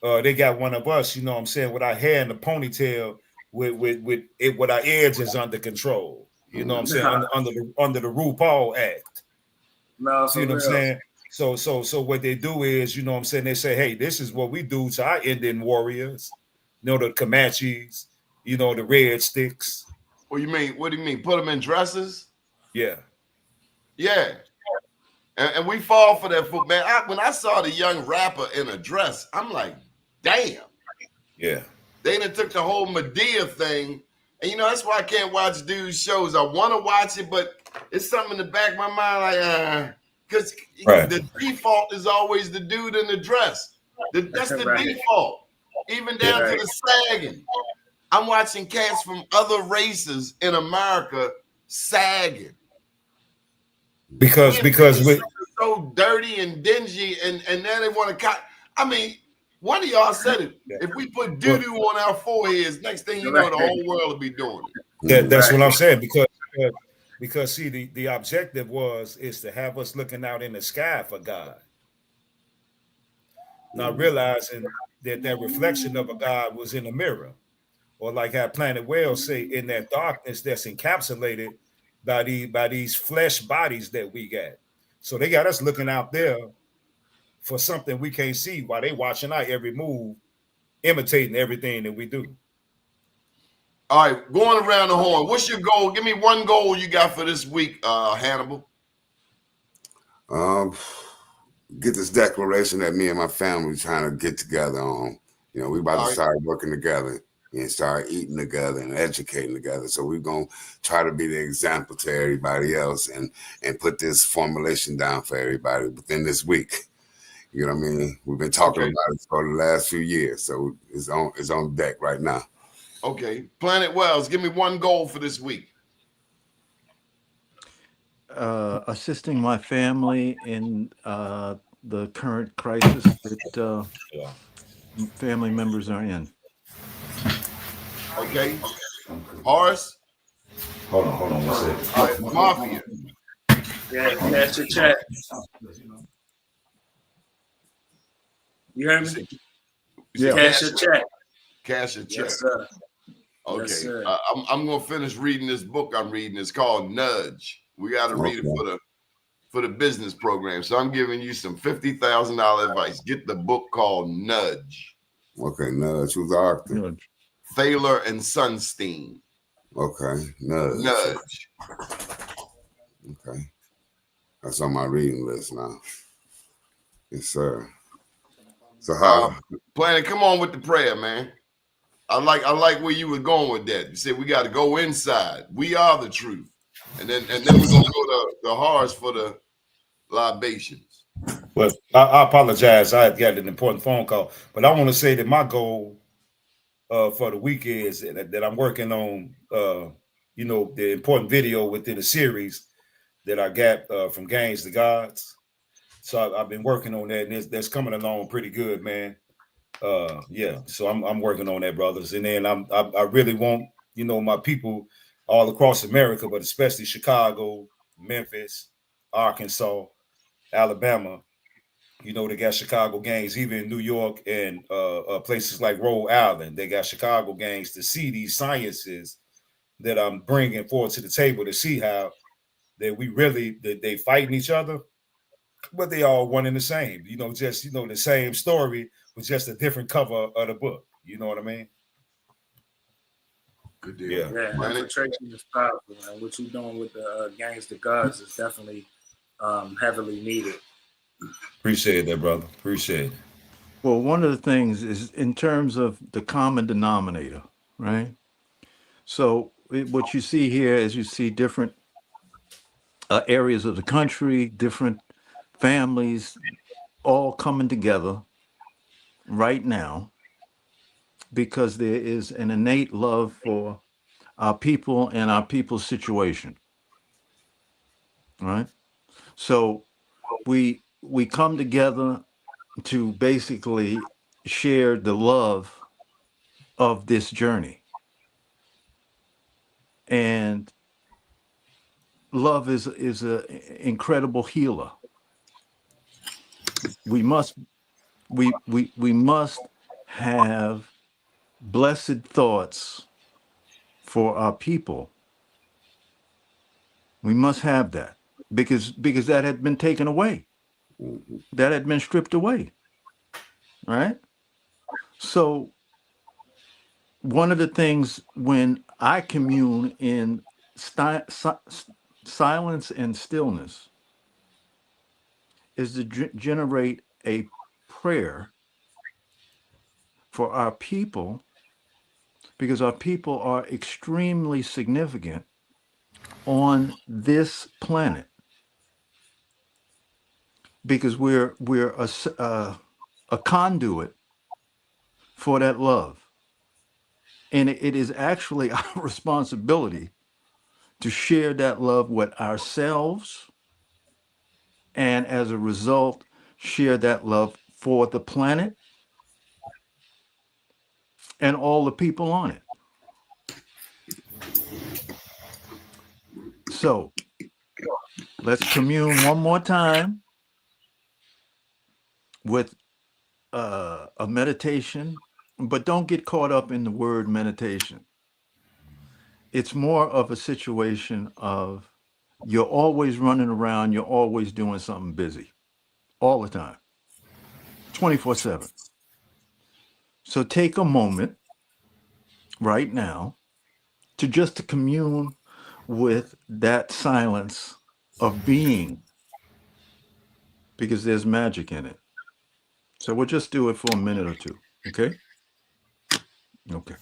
they got one of us, you know what I'm saying, with our hair in the ponytail, with our edges under control. You know what I'm saying? Under the RuPaul Act. No, See for what I'm real. saying? So what they do is, you know what I'm saying, they say, hey, this is what we do to our Indian warriors, you know, the Comanches, you know, the Red Sticks. What do you mean? What do you mean? Put them in dresses? Yeah. Yeah. And we fall for that foot, man. When I saw the young rapper in a dress, I'm like, damn. Yeah. They done took the whole Medea thing. And you know, that's why I can't watch dudes' shows. I want to watch it, but it's something in the back of my mind, like, because Right. the default is always the dude in the dress. That's the Right. default, even down Yeah. to the sagging. I'm watching cats from other races in America sagging. Because we so dirty and dingy, and now they want to cut. I mean, one of y'all said it. If we put doo-doo on our foreheads, next thing you know, the whole world will be doing it. that's what I'm saying. Because see, the objective is to have us looking out in the sky for God. Not realizing that reflection of a God was in the mirror. Or like how Planet Whales say, in that darkness that's encapsulated by these flesh bodies that we got. So they got us looking out there for something we can't see while they watching our every move, imitating everything that we do. All right, going around the horn. What's your goal? Give me one goal you got for this week, Hannibal. Get this declaration that me and my family trying to get together on. You know, we about to start working together and start eating together and educating together. So we're going to try to be the example to everybody else and put this formulation down for everybody within this week. You know what I mean? We've been talking about it for the last few years. So it's on deck right now. Okay. Planet Wells, give me one goal for this week. Assisting my family in the current crisis that family members are in. Okay. Horace? Hold on one second. All right, Mafia. Yeah, cash your check. You heard me? Yeah. Cash your check. Cash a check. Yes, sir. Okay. Yes, sir. I'm going to finish reading this book I'm reading. It's called Nudge. We got to read it for the business program. So I'm giving you some $50,000 advice. Get the book called Nudge. Okay, Nudge. Who's the author? Nudge. Thaler and Sunstein. Okay, Nudge. Okay. That's on my reading list now. Yes, sir. So how Planet, come on with the prayer, man. I like where you were going with that. You said we got to go inside. We are the truth. And then we're gonna go to the Horace for the libations. Well, I apologize. I got an important phone call, but I want to say that my goal for the week is that I'm working on, you know, the important video within the series that I got from Gangs to Gods. So I've been working on that, and that's coming along pretty good, man. Yeah. So I'm working on that, brothers, and then I really want, you know, my people all across America, but especially Chicago, Memphis, Arkansas, Alabama. You know, they got Chicago gangs, even in New York and places like Rhode Island. They got Chicago gangs to see these sciences that I'm bringing forward to the table to see how that we really, that they fighting each other, but they all one and the same. You know, just, you know, the same story with just a different cover of the book. You know what I mean? Good deal. Yeah, infiltration is powerful, and what you're doing with the Gangs to Gods is definitely heavily needed. Appreciate that, brother. Appreciate it. Well, one of the things is in terms of the common denominator, right? So what you see here is you see different areas of the country, different families, all coming together right now because there is an innate love for our people and our people's situation, right? So we come together to basically share the love of this journey, And love is an incredible healer. We must have blessed thoughts for our people. We must have that because that had been taken away. That had been stripped away. Right? So one of the things when I commune in silence and stillness is to generate a prayer for our people, because our people are extremely significant on this planet, because we're a conduit for that love. And it is actually our responsibility to share that love with ourselves, and as a result, share that love for the planet and all the people on it. So let's commune one more time with a meditation, but don't get caught up in the word meditation. It's more of a situation of you're always running around, you're always doing something busy, all the time, 24/7. So take a moment right now to commune with that silence of being, because there's magic in it. So we'll just do it for a minute or two, okay? Okay.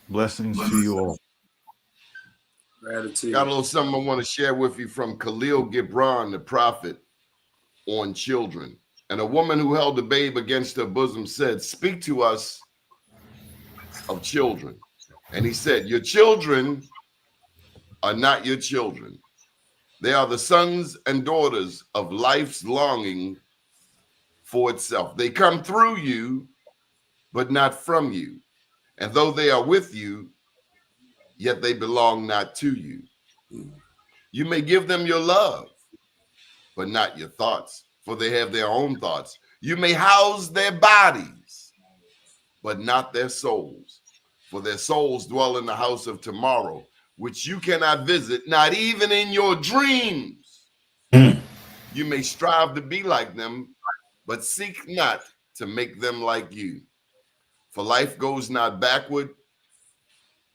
Blessings to you all. Gratitude. Got a little something I want to share with you from Khalil Gibran, the prophet, on children. And a woman who held a babe against her bosom said, "Speak to us of children." And he said, "Your children are not your children. They are the sons and daughters of life's longing for itself. They come through you, but not from you. And though they are with you, yet they belong not to you. You may give them your love, but not your thoughts, for they have their own thoughts. You may house their bodies, but not their souls, for their souls dwell in the house of tomorrow, which you cannot visit, not even in your dreams. You may strive to be like them, but seek not to make them like you. For life goes not backward,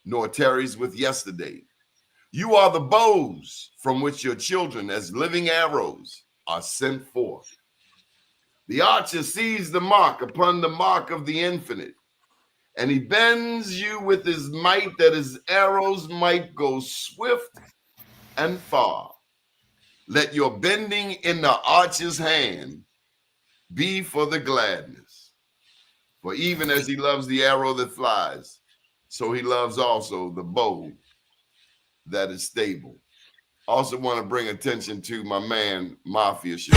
nor tarries with yesterday. You are the bows from which your children, as living arrows, are sent forth. The archer sees the mark upon the mark of the infinite, and he bends you with his might, that his arrows might go swift and far. Let your bending in the archer's hand be for the gladness. For even as he loves the arrow that flies, so he loves also the bow that is stable." Also want to bring attention to my man, Mafia Shit.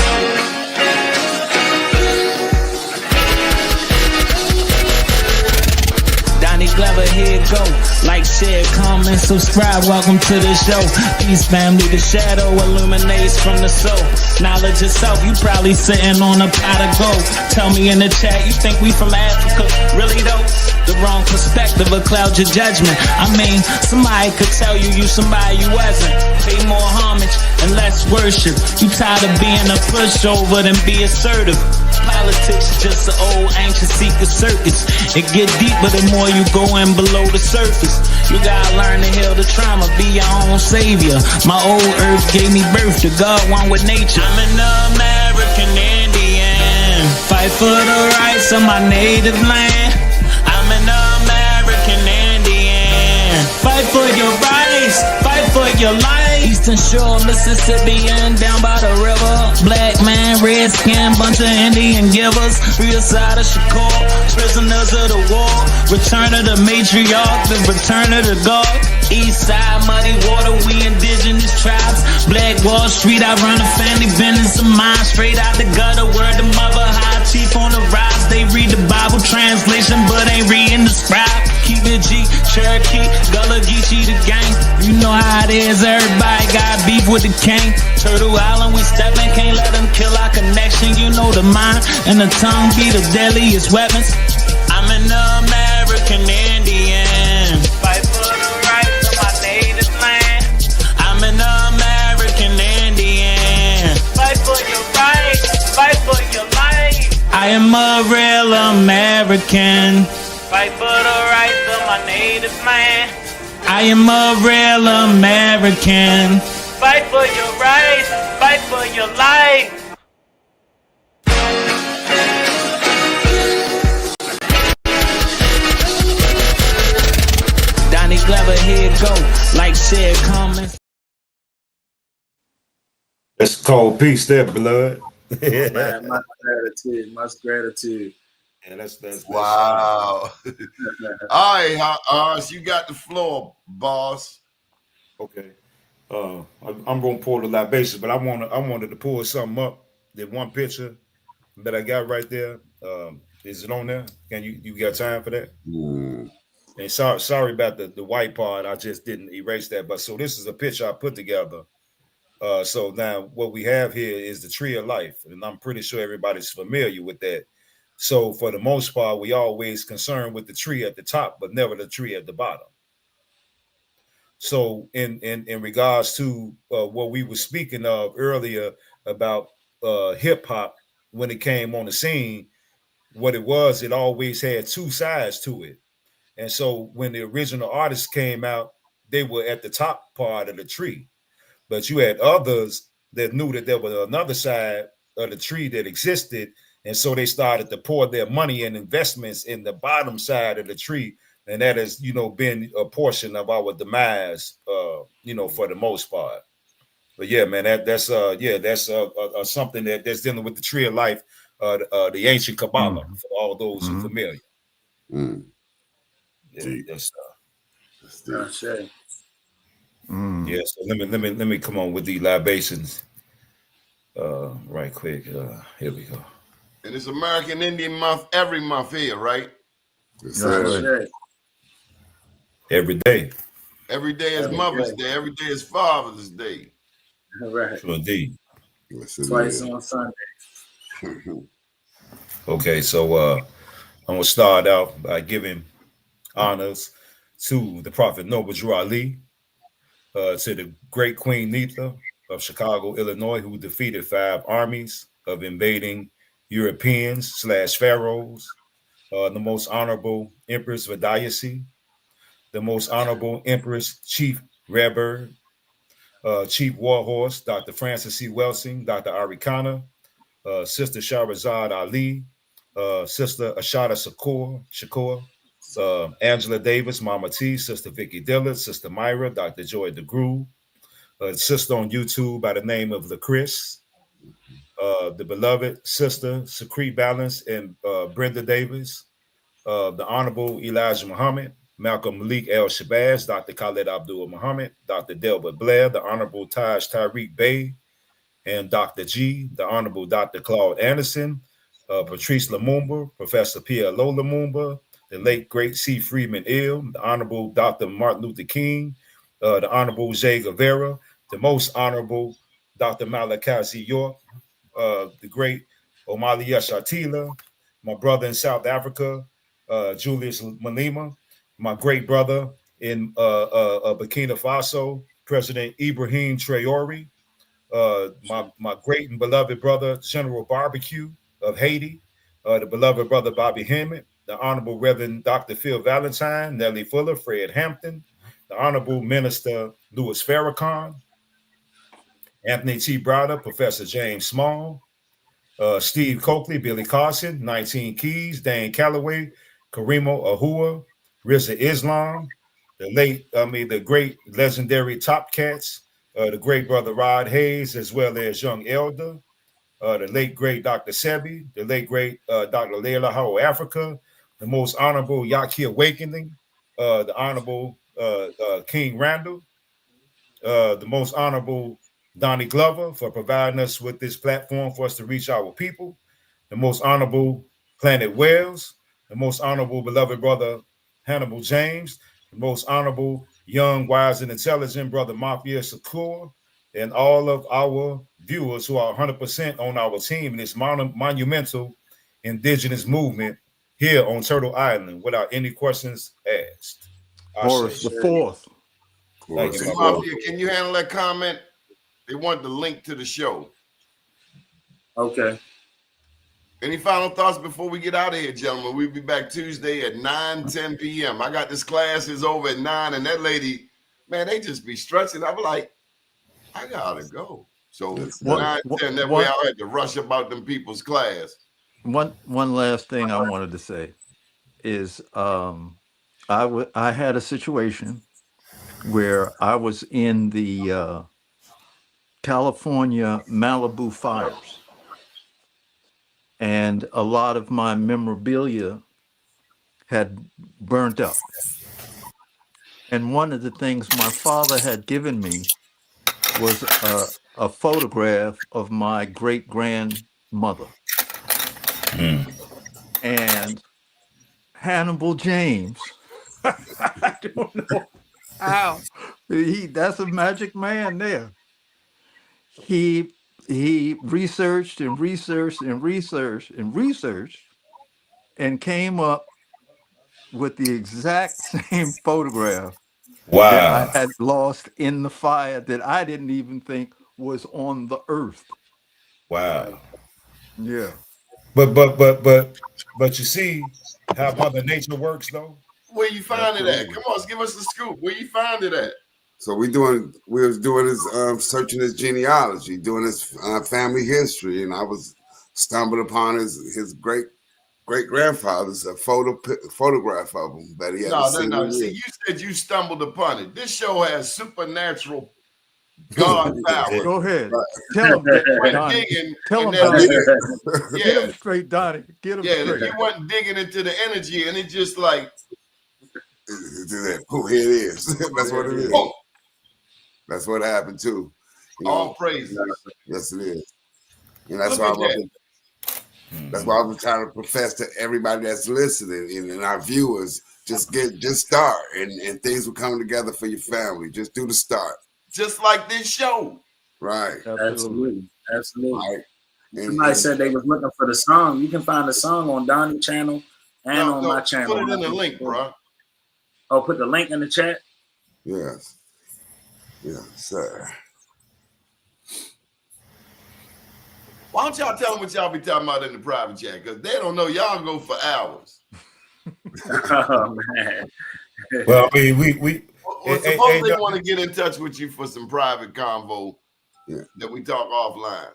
Doni Glover, here it go. Like, share, comment, subscribe. Welcome to the show. Peace, family. The shadow illuminates from the soul. Knowledge itself. You probably sitting on a pot of gold. Tell me in the chat, you think we from Africa? Really though? The wrong perspective will cloud your judgment. I mean, somebody could tell you somebody you wasn't. Pay more homage and less worship. You tired of being a pushover than be assertive. Politics is just an old ancient secret circus. It get deeper the more you go in below the surface. You gotta learn to heal the trauma, be your own savior. My old earth gave me birth to God, one with nature. I'm an American Indian, fight for the rights of my native land. I'm an American Indian, fight for your rights, fight for your life. Eastern Shore, Mississippian, down by the river. Black man, red skin, bunch of Indian givers. Real side of Shakur, prisoners of the war. Return of the matriarch, the return of the God. East side, muddy water, we indigenous tribes. Black Wall Street, I run a family business of mine. Straight out the gutter, word the mother, high chief on the rise. They read the Bible translation, but ain't reading the scribe. Keep it G, Cherokee, Gullah Geechee the gang. You know how it is, everybody got beef with the king. Turtle Island, we steppin', can't let them kill our connection. You know the mind and the tongue be the deadliest weapons. I'm an American Indian, fight for the rights of my native land. I'm an American Indian, fight for your rights, fight for your life. I am a real American, fight for the rights of my native land. I am a real American, fight for your rights, fight for your life. Doni Glover, here it go, like said comments. That's called peace there, blood. Man, much gratitude, much gratitude. And that's Wow. All right, so you got the floor, boss. okay. I'm gonna pour the libations, but I wanted to pull something up. That one picture that I got right there. Is it on there? Can you got time for that? Mm. And sorry about the white part. I just didn't erase that. But so this is a picture I put together. So now what we have here is the tree of life, and I'm pretty sure everybody's familiar with that. So for the most part, we always concerned with the tree at the top, but never the tree at the bottom. So in regards to what we were speaking of earlier about hip hop, when it came on the scene, what it was, it always had two sides to it. And so when the original artists came out, they were at the top part of the tree. But you had others that knew that there was another side of the tree that existed. And so they started to pour their money and investments in the bottom side of the tree. And that has, been a portion of our demise, for the most part. But yeah, man, that's something that's dealing with the tree of life, the ancient Kabbalah, for all those who are familiar. Mm. Yeah, that's Sure. yeah. So let me come on with the libations, right quick. Here we go. And it's American Indian month every month here, right? Yes, Sure. Every day. Every day is Mother's Day. Every day is Father's Day. Right. Sure, indeed. Yes, it Twice is. on Sunday. Okay, so I'm gonna start out by giving honors to the Prophet Noble Drew Ali, to the great Queen Neitha of Chicago, Illinois, who defeated 5 armies of invading Europeans / pharaohs, the most honorable Empress Vidayasi, the most honorable Empress Chief Redbird, Chief Warhorse Dr. Francis C. Welsing, Dr. Ari Khanna, Sister Shahrazad Ali, Sister Ashada Shakur, Angela Davis, Mama T, Sister Vicky Dillard, Sister Myra, Dr. Joy DeGrue, sister on YouTube by the name of LaChris, the beloved Sister Secrete Balance and Brenda Davis, the Honorable Elijah Muhammad, Malcolm Malik El Shabazz, Dr. Khaled Abdul Muhammad, Dr. Delbert Blair, the Honorable Taj Tariq Bey, and Dr. G, the Honorable Dr. Claude Anderson, Patrice Lumumba, Professor P.L.O. Lumumba, the late great C. Freeman Ill, the Honorable Dr. Martin Luther King, the Honorable Che Guevara, the most honorable Dr. Malachi Z. York, the great Omali Yeshatila, my brother in South Africa, Julius Malema, my great brother in Burkina Faso, President Ibrahim Traore, my great and beloved brother, General Barbecue of Haiti, the beloved brother Bobby Hemmett, the Honorable Reverend Dr. Phil Valentine, Nellie Fuller, Fred Hampton, the Honorable Minister Louis Farrakhan, Anthony T. Browder, Professor James Small, Steve Coakley, Billy Carson, 19 Keys, Dan Calloway, Karimo Ahua, Rizza Islam, the great legendary Top Cats, the great brother Rod Hayes, as well as Young Elder, the late great Dr. Sebi, the late great Dr. Leila Howell Africa, the most honorable Yaki Awakening, the honorable King Randall, the most honorable Doni Glover for providing us with this platform for us to reach our people, the most honorable Planet Wells, the most honorable beloved brother Hannibal James, the most honorable young, wise, and intelligent brother Mafia Shakur, and all of our viewers who are 100% on our team in this monumental indigenous movement here on Turtle Island without any questions asked. Horus the fourth. Thank you, Hey, my brother. Mafia, can you handle that comment? They want the link to the show. Okay. Any final thoughts before we get out of here, gentlemen? We'll be back Tuesday at 9:10 p.m. I got this class is over at 9, and that lady, man, they just be stretching. I'm like, I gotta go. So 9:10, that way I had to rush about them people's class. One last thing I wanted to say is I had a situation where I was in the California Malibu fires, and a lot of my memorabilia had burnt up. And one of the things my father had given me was a photograph of my great grandmother. And Hannibal James, I don't know how, that's a magic man there. He researched and researched and researched and researched and came up with the exact same photograph that I had lost in the fire that I didn't even think was on the earth. Wow. Yeah. But you see how Mother Nature works, though. Where you find it at? Come on, give us the scoop. Where you find it at? So we was doing his searching his genealogy, doing his family history, and I was stumbled upon his great grandfather's photograph of him that he had. No. See, you said you stumbled upon it. This show has supernatural God power. Go ahead. Tell him, Donnie. Tell him, Donnie. Get him straight, Donnie. Get him straight. You wasn't digging into the energy, and it just like, oh, here it is. That's what it is. Oh. That's what happened too. All praises. Yes, it is. And that's why that's why I'm trying to profess to everybody that's listening and our viewers, just start and things will come together for your family. Just do the start. Just like this show. Right. Absolutely. Right. Somebody said they was looking for the song. You can find the song on Donnie's channel and on my channel. Put it in the link, bro. Oh, put the link in the chat? Yes. Yes, sir. Why don't y'all tell them what y'all be talking about in the private chat? Because they don't know. Y'all go for hours. Oh, man. Well, I mean, suppose they want to get in touch with you for some private convo that we talk offline.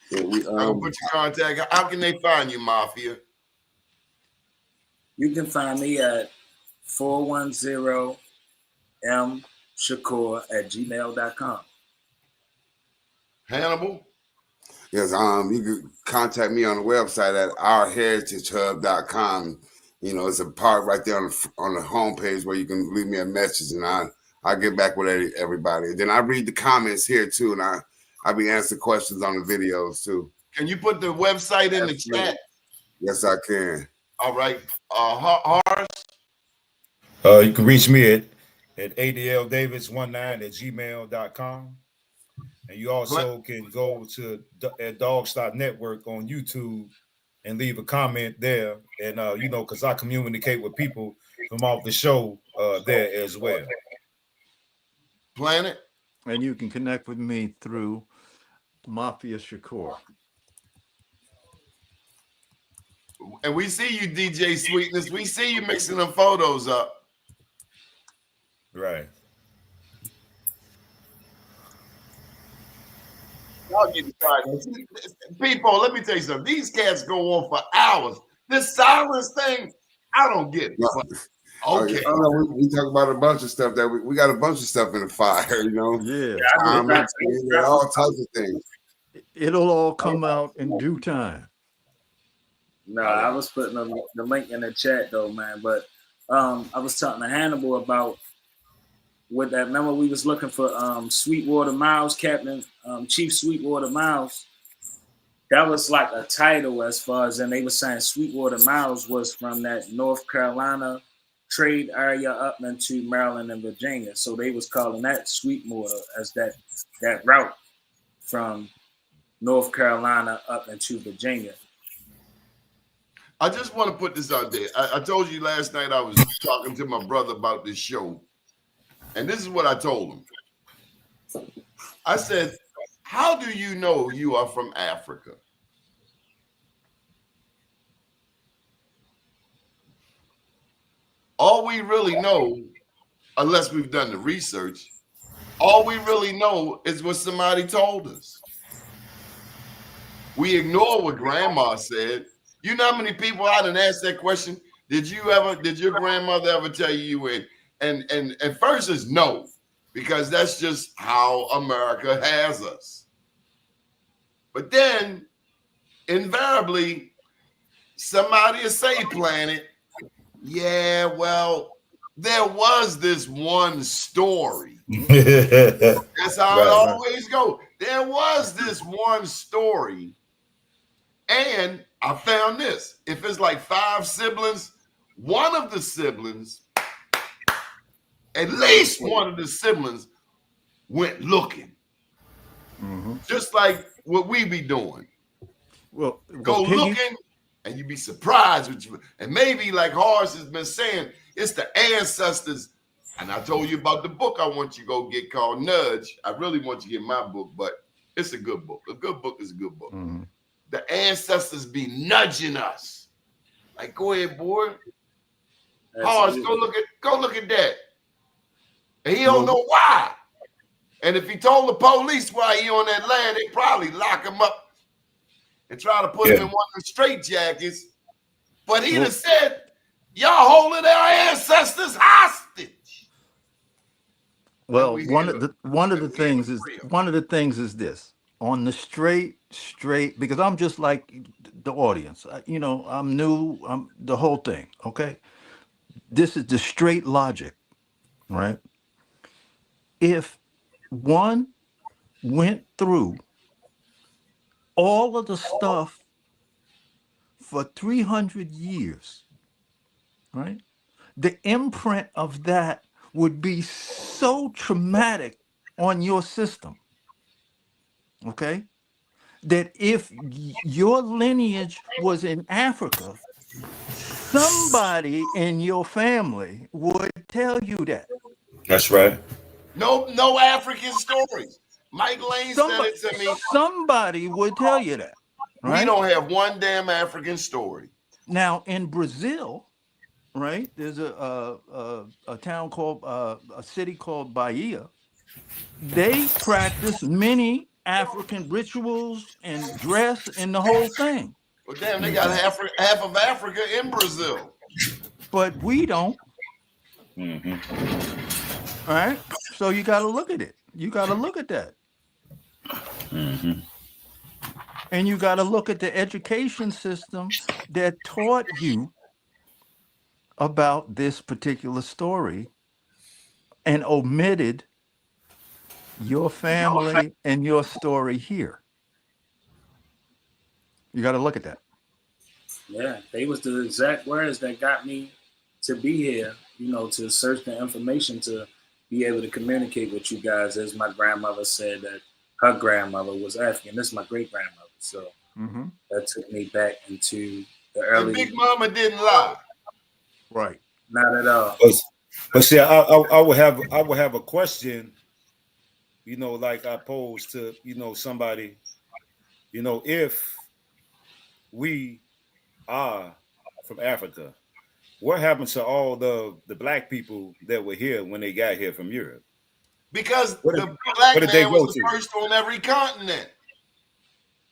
Yeah, I will put your contact. How can they find you, Mafia? You can find me at 410mshakur@gmail.com. Hannibal? Yes, you can contact me on the website at ourheritagehub.com. You know, it's a part right there on the homepage where you can leave me a message, and I'll get back with everybody. And then I read the comments here too, and I'll be answering questions on the videos too. Can you put the website in the chat? Yes, I can. All right. Horace? You can reach me at adldavis19@gmail.com. And you also can go to Dog Stop Network on YouTube and leave a comment there. And you know, because I communicate with people from off the show there as well. Planet. And you can connect with me through Mafia Shakur. And we see you, DJ Sweetness. We see you mixing them photos up. Right. Y'all get quiet. People, let me tell you something. These cats go on for hours. This silence thing, I don't get it. But, okay. We talk about a bunch of stuff that we got a bunch of stuff in the fire, you know. Yeah. All types of things. It'll all come out in due time. No, I was putting the link in the chat though, man. But I was talking to Hannibal about with that. Remember, we was looking for Sweetwater Miles, Captain Chief Sweetwater Miles. That was like a title as far as, and they were saying Sweetwater Miles was from that North Carolina trade area up into Maryland and Virginia. So they was calling that Sweetwater as that route from North Carolina up into Virginia. I just want to put this out there. I told you last night I was talking to my brother about this show, and this is what I told him. I said, how do you know you are from Africa? All we really know, unless we've done the research, all we really know is what somebody told us. We ignore what grandma said. You know how many people I done asked that question? Did your grandmother ever tell you in? And first is no, because that's just how America has us. But then invariably somebody will say, Planet, yeah, well, there was this one story. That's how it always goes. There was this one story. And I found this. If it's like 5 siblings, one of the siblings, at least one of the siblings went looking. Mm-hmm. Just like what we be doing. Well, go looking and you be surprised with you. And maybe like Horace has been saying, it's the ancestors. And I told you about the book I want you to go get called Nudge. I really want you to get my book, but it's a good book. A good book is a good book. Mm-hmm. The ancestors be nudging us. Like, go ahead, boy. Horace, go look at that. And he don't know why. And if he told the police why he on that land, they probably lock him up and try to put him in one of the straitjackets. But he'd have said, y'all holding our ancestors hostage. Well, one of the things is this. On the straight, because I'm just like the audience. You know, I'm new, I'm the whole thing, okay? This is the straight logic, right? If one went through all of the stuff for 300 years, right? The imprint of that would be so traumatic on your system, okay? That if your lineage was in Africa, somebody in your family would tell you that. That's right. No African stories. Mike Lane said it to me. Somebody would tell you that. Right? We don't have one damn African story. Now in Brazil, right? There's a town called a city called Bahia. They practice many African rituals and dress and the whole thing. Well, damn, they got half of Africa in Brazil. But we don't. Mm-hmm. All right. So you got to look at it. You got to look at that. Mm-hmm. And you got to look at the education system that taught you about this particular story and omitted your family and your story here. You got to look at that. Yeah, they was the exact words that got me to be here, you know, to search the information to be able to communicate with you guys. As my grandmother said that her grandmother was African. This is my great grandmother. So Mm-hmm. that took me back into the And early. Big Mama didn't lie. Right. Not at all. But see, I would have a question, you know, like I posed to, you know, somebody, you know, if we are from Africa, what happened to all the black people that were here when they got here from Europe? Because What the what black did they man was go the to? first on every continent.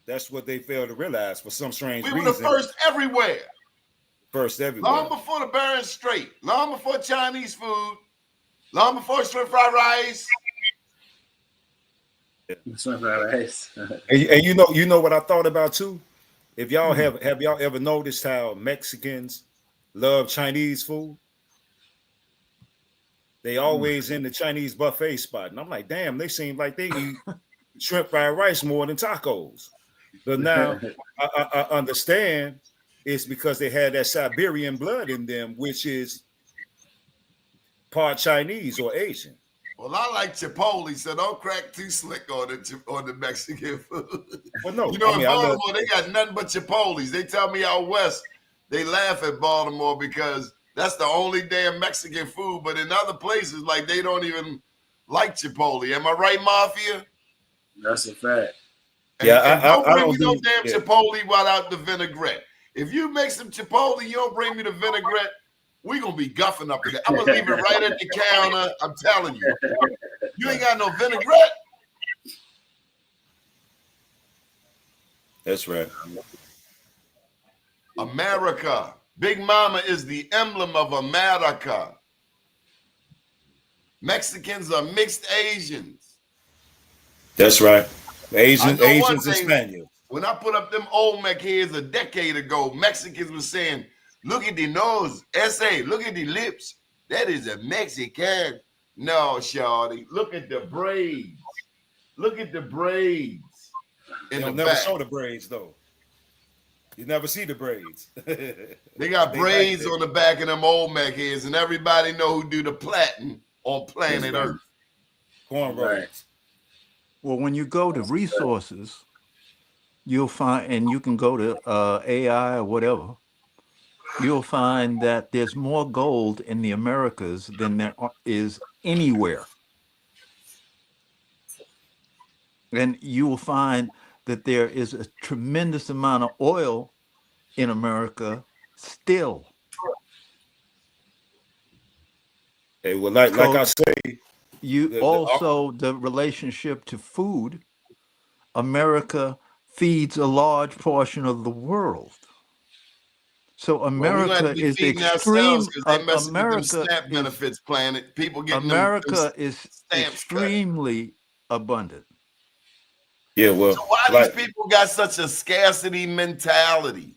That's what they failed to realize for some strange We were the reason. first everywhere. First everywhere. Long before the Bering Strait, long before Chinese food, long before shrimp fried rice. And you know what I thought about too? If y'all have y'all ever noticed how Mexicans love Chinese food? They always in the Chinese buffet spot. And I'm like, damn, they seem like they eat shrimp fried rice more than tacos. But now I understand it's because they had that Siberian blood in them, which is part Chinese or Asian. Well, I like Chipotle, so don't crack too slick on the Mexican food. Well, no, You know, I mean, in Baltimore, they got nothing but Chipotles. They tell me out west, they laugh at Baltimore because that's the only damn Mexican food. But in other places, like, they don't even like Chipotle. Am I right, Mafia? That's a fact. And, Yeah, and don't bring me no do, damn Chipotle without the vinaigrette. If you make some Chipotle, you don't bring me the vinaigrette, we gonna be guffing up in there. I'm gonna leave it right at the counter. I'm telling you. You ain't got no vinaigrette. That's right. America. Big Mama is the emblem of America. Mexicans are mixed Asians. That's right. Asians thing, and Spaniards. When I put up them Olmec heads a decade ago, Mexicans were saying, look at the nose, essay, look at the lips. That is a Mexican. No, shawty. Look at the braids. Look at the braids. They'll never show the braids, though. You never see the braids. They got braids on the back of them Olmec heads, and everybody know who do the plaiting on planet Earth. Cornrows. Right. Well, when you go to resources, you'll find, and you can go to AI or whatever, you'll find that there's more gold in the Americas than there is anywhere. And you will find that there is a tremendous amount of oil in America still. Hey, well, like I say, the relationship to food, America feeds a large portion of the world. So America is extreme. America benefits planet. People getting America is extremely abundant. Yeah, well, so why these people got such a scarcity mentality?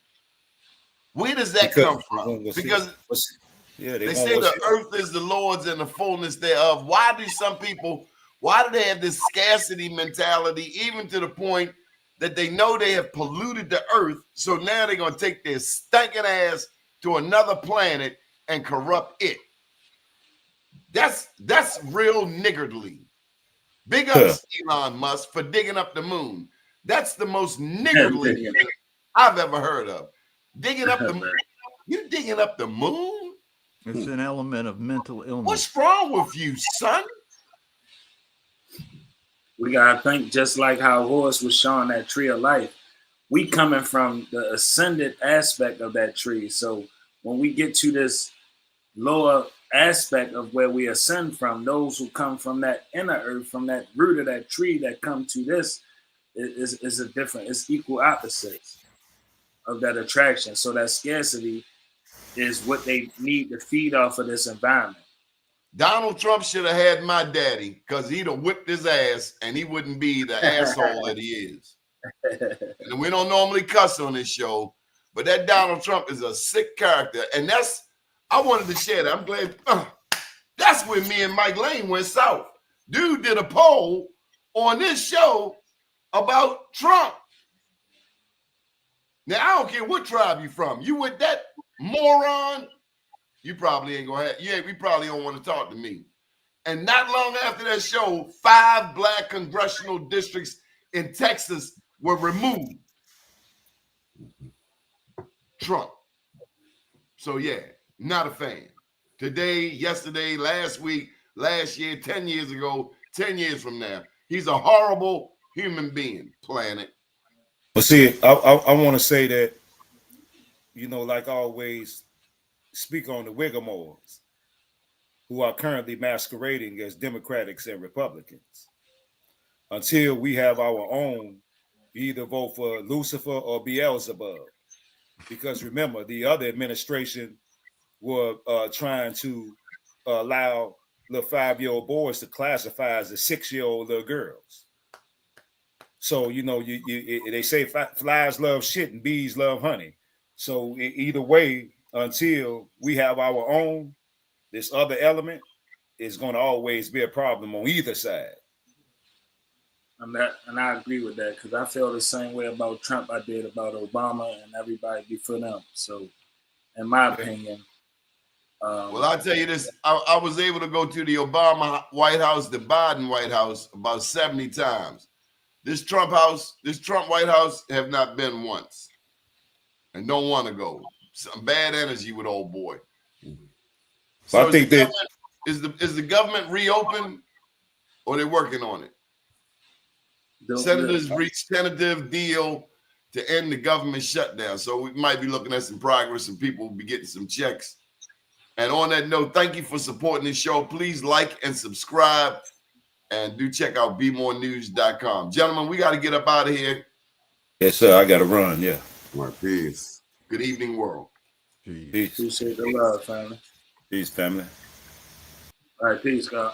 Where does that come from? Because they say the earth is the Lord's and the fullness thereof. Why do some people? Why do they have this scarcity mentality, even to the point that they know they have polluted the earth? So now they're gonna take their stinking ass to another planet and corrupt it. That's real niggardly. Big ups Elon Musk for digging up the moon. That's the most niggardly thing I've ever heard of. Digging up the moon. You digging up the moon? It's an element of mental illness. What's wrong with you, son? We gotta think just like how Horus was showing that tree of life. We coming from the ascended aspect of that tree. So when we get to this lower aspect of where we ascend from, those who come from that inner earth, from that root of that tree that come to this is a different, it's equal opposites of that attraction. So that scarcity is what they need to feed off of this environment. Donald Trump should have had my daddy, because he'd have whipped his ass and he wouldn't be the asshole that he is. And we don't normally cuss on this show, but that Donald Trump is a sick character. And I wanted to share that. I'm glad. That's where me and Mike Lane went south. Dude did a poll on this show about Trump. Now, I don't care what tribe you from. You with that moron, you probably ain't gonna have, we probably don't want to talk to me. And not long after that show, 5 black congressional districts in Texas were removed. Trump. So yeah, not a fan. Today, yesterday, last week, last year, 10 years ago, 10 years from now, he's a horrible human being, planet. But see, I want to say that, like always, speak on the Whigamores, who are currently masquerading as Democrats and Republicans. Until we have our own, you either vote for Lucifer or Beelzebub. Because remember, the other administration were trying to allow the 5-year-old boys to classify as the 6-year-old little girls. So, they say flies love shit and bees love honey. So either way, until we have our own, this other element is going to always be a problem on either side. And I agree with that, because I feel the same way about Trump I did about Obama, and everybody before them. So, in my opinion, well, I'll tell you this: I was able to go to the Obama White House, the Biden White House, about 70 times. This Trump White House, have not been once, and don't want to go. Some bad energy with old boy. So I think that is the government reopened, or they're working on it? Senators reached tentative deal to end the government shutdown. So we might be looking at some progress and people will be getting some checks. And on that note, thank you for supporting this show. Please like and subscribe. And do check out bemorenews.com. Gentlemen, we got to get up out of here. Yes, sir. I got to run. Yeah. My peace. Good evening, world. Peace. Appreciate the love, family. Peace, family. All right, peace, God.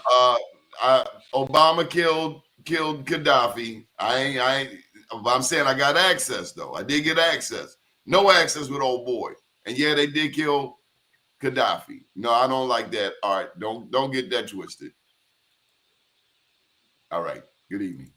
Obama killed Gaddafi. I'm saying I got access though. I did get access. No access with old boy. And yeah, they did kill Gaddafi. No, I don't like that. All right, don't get that twisted. All right. Good evening.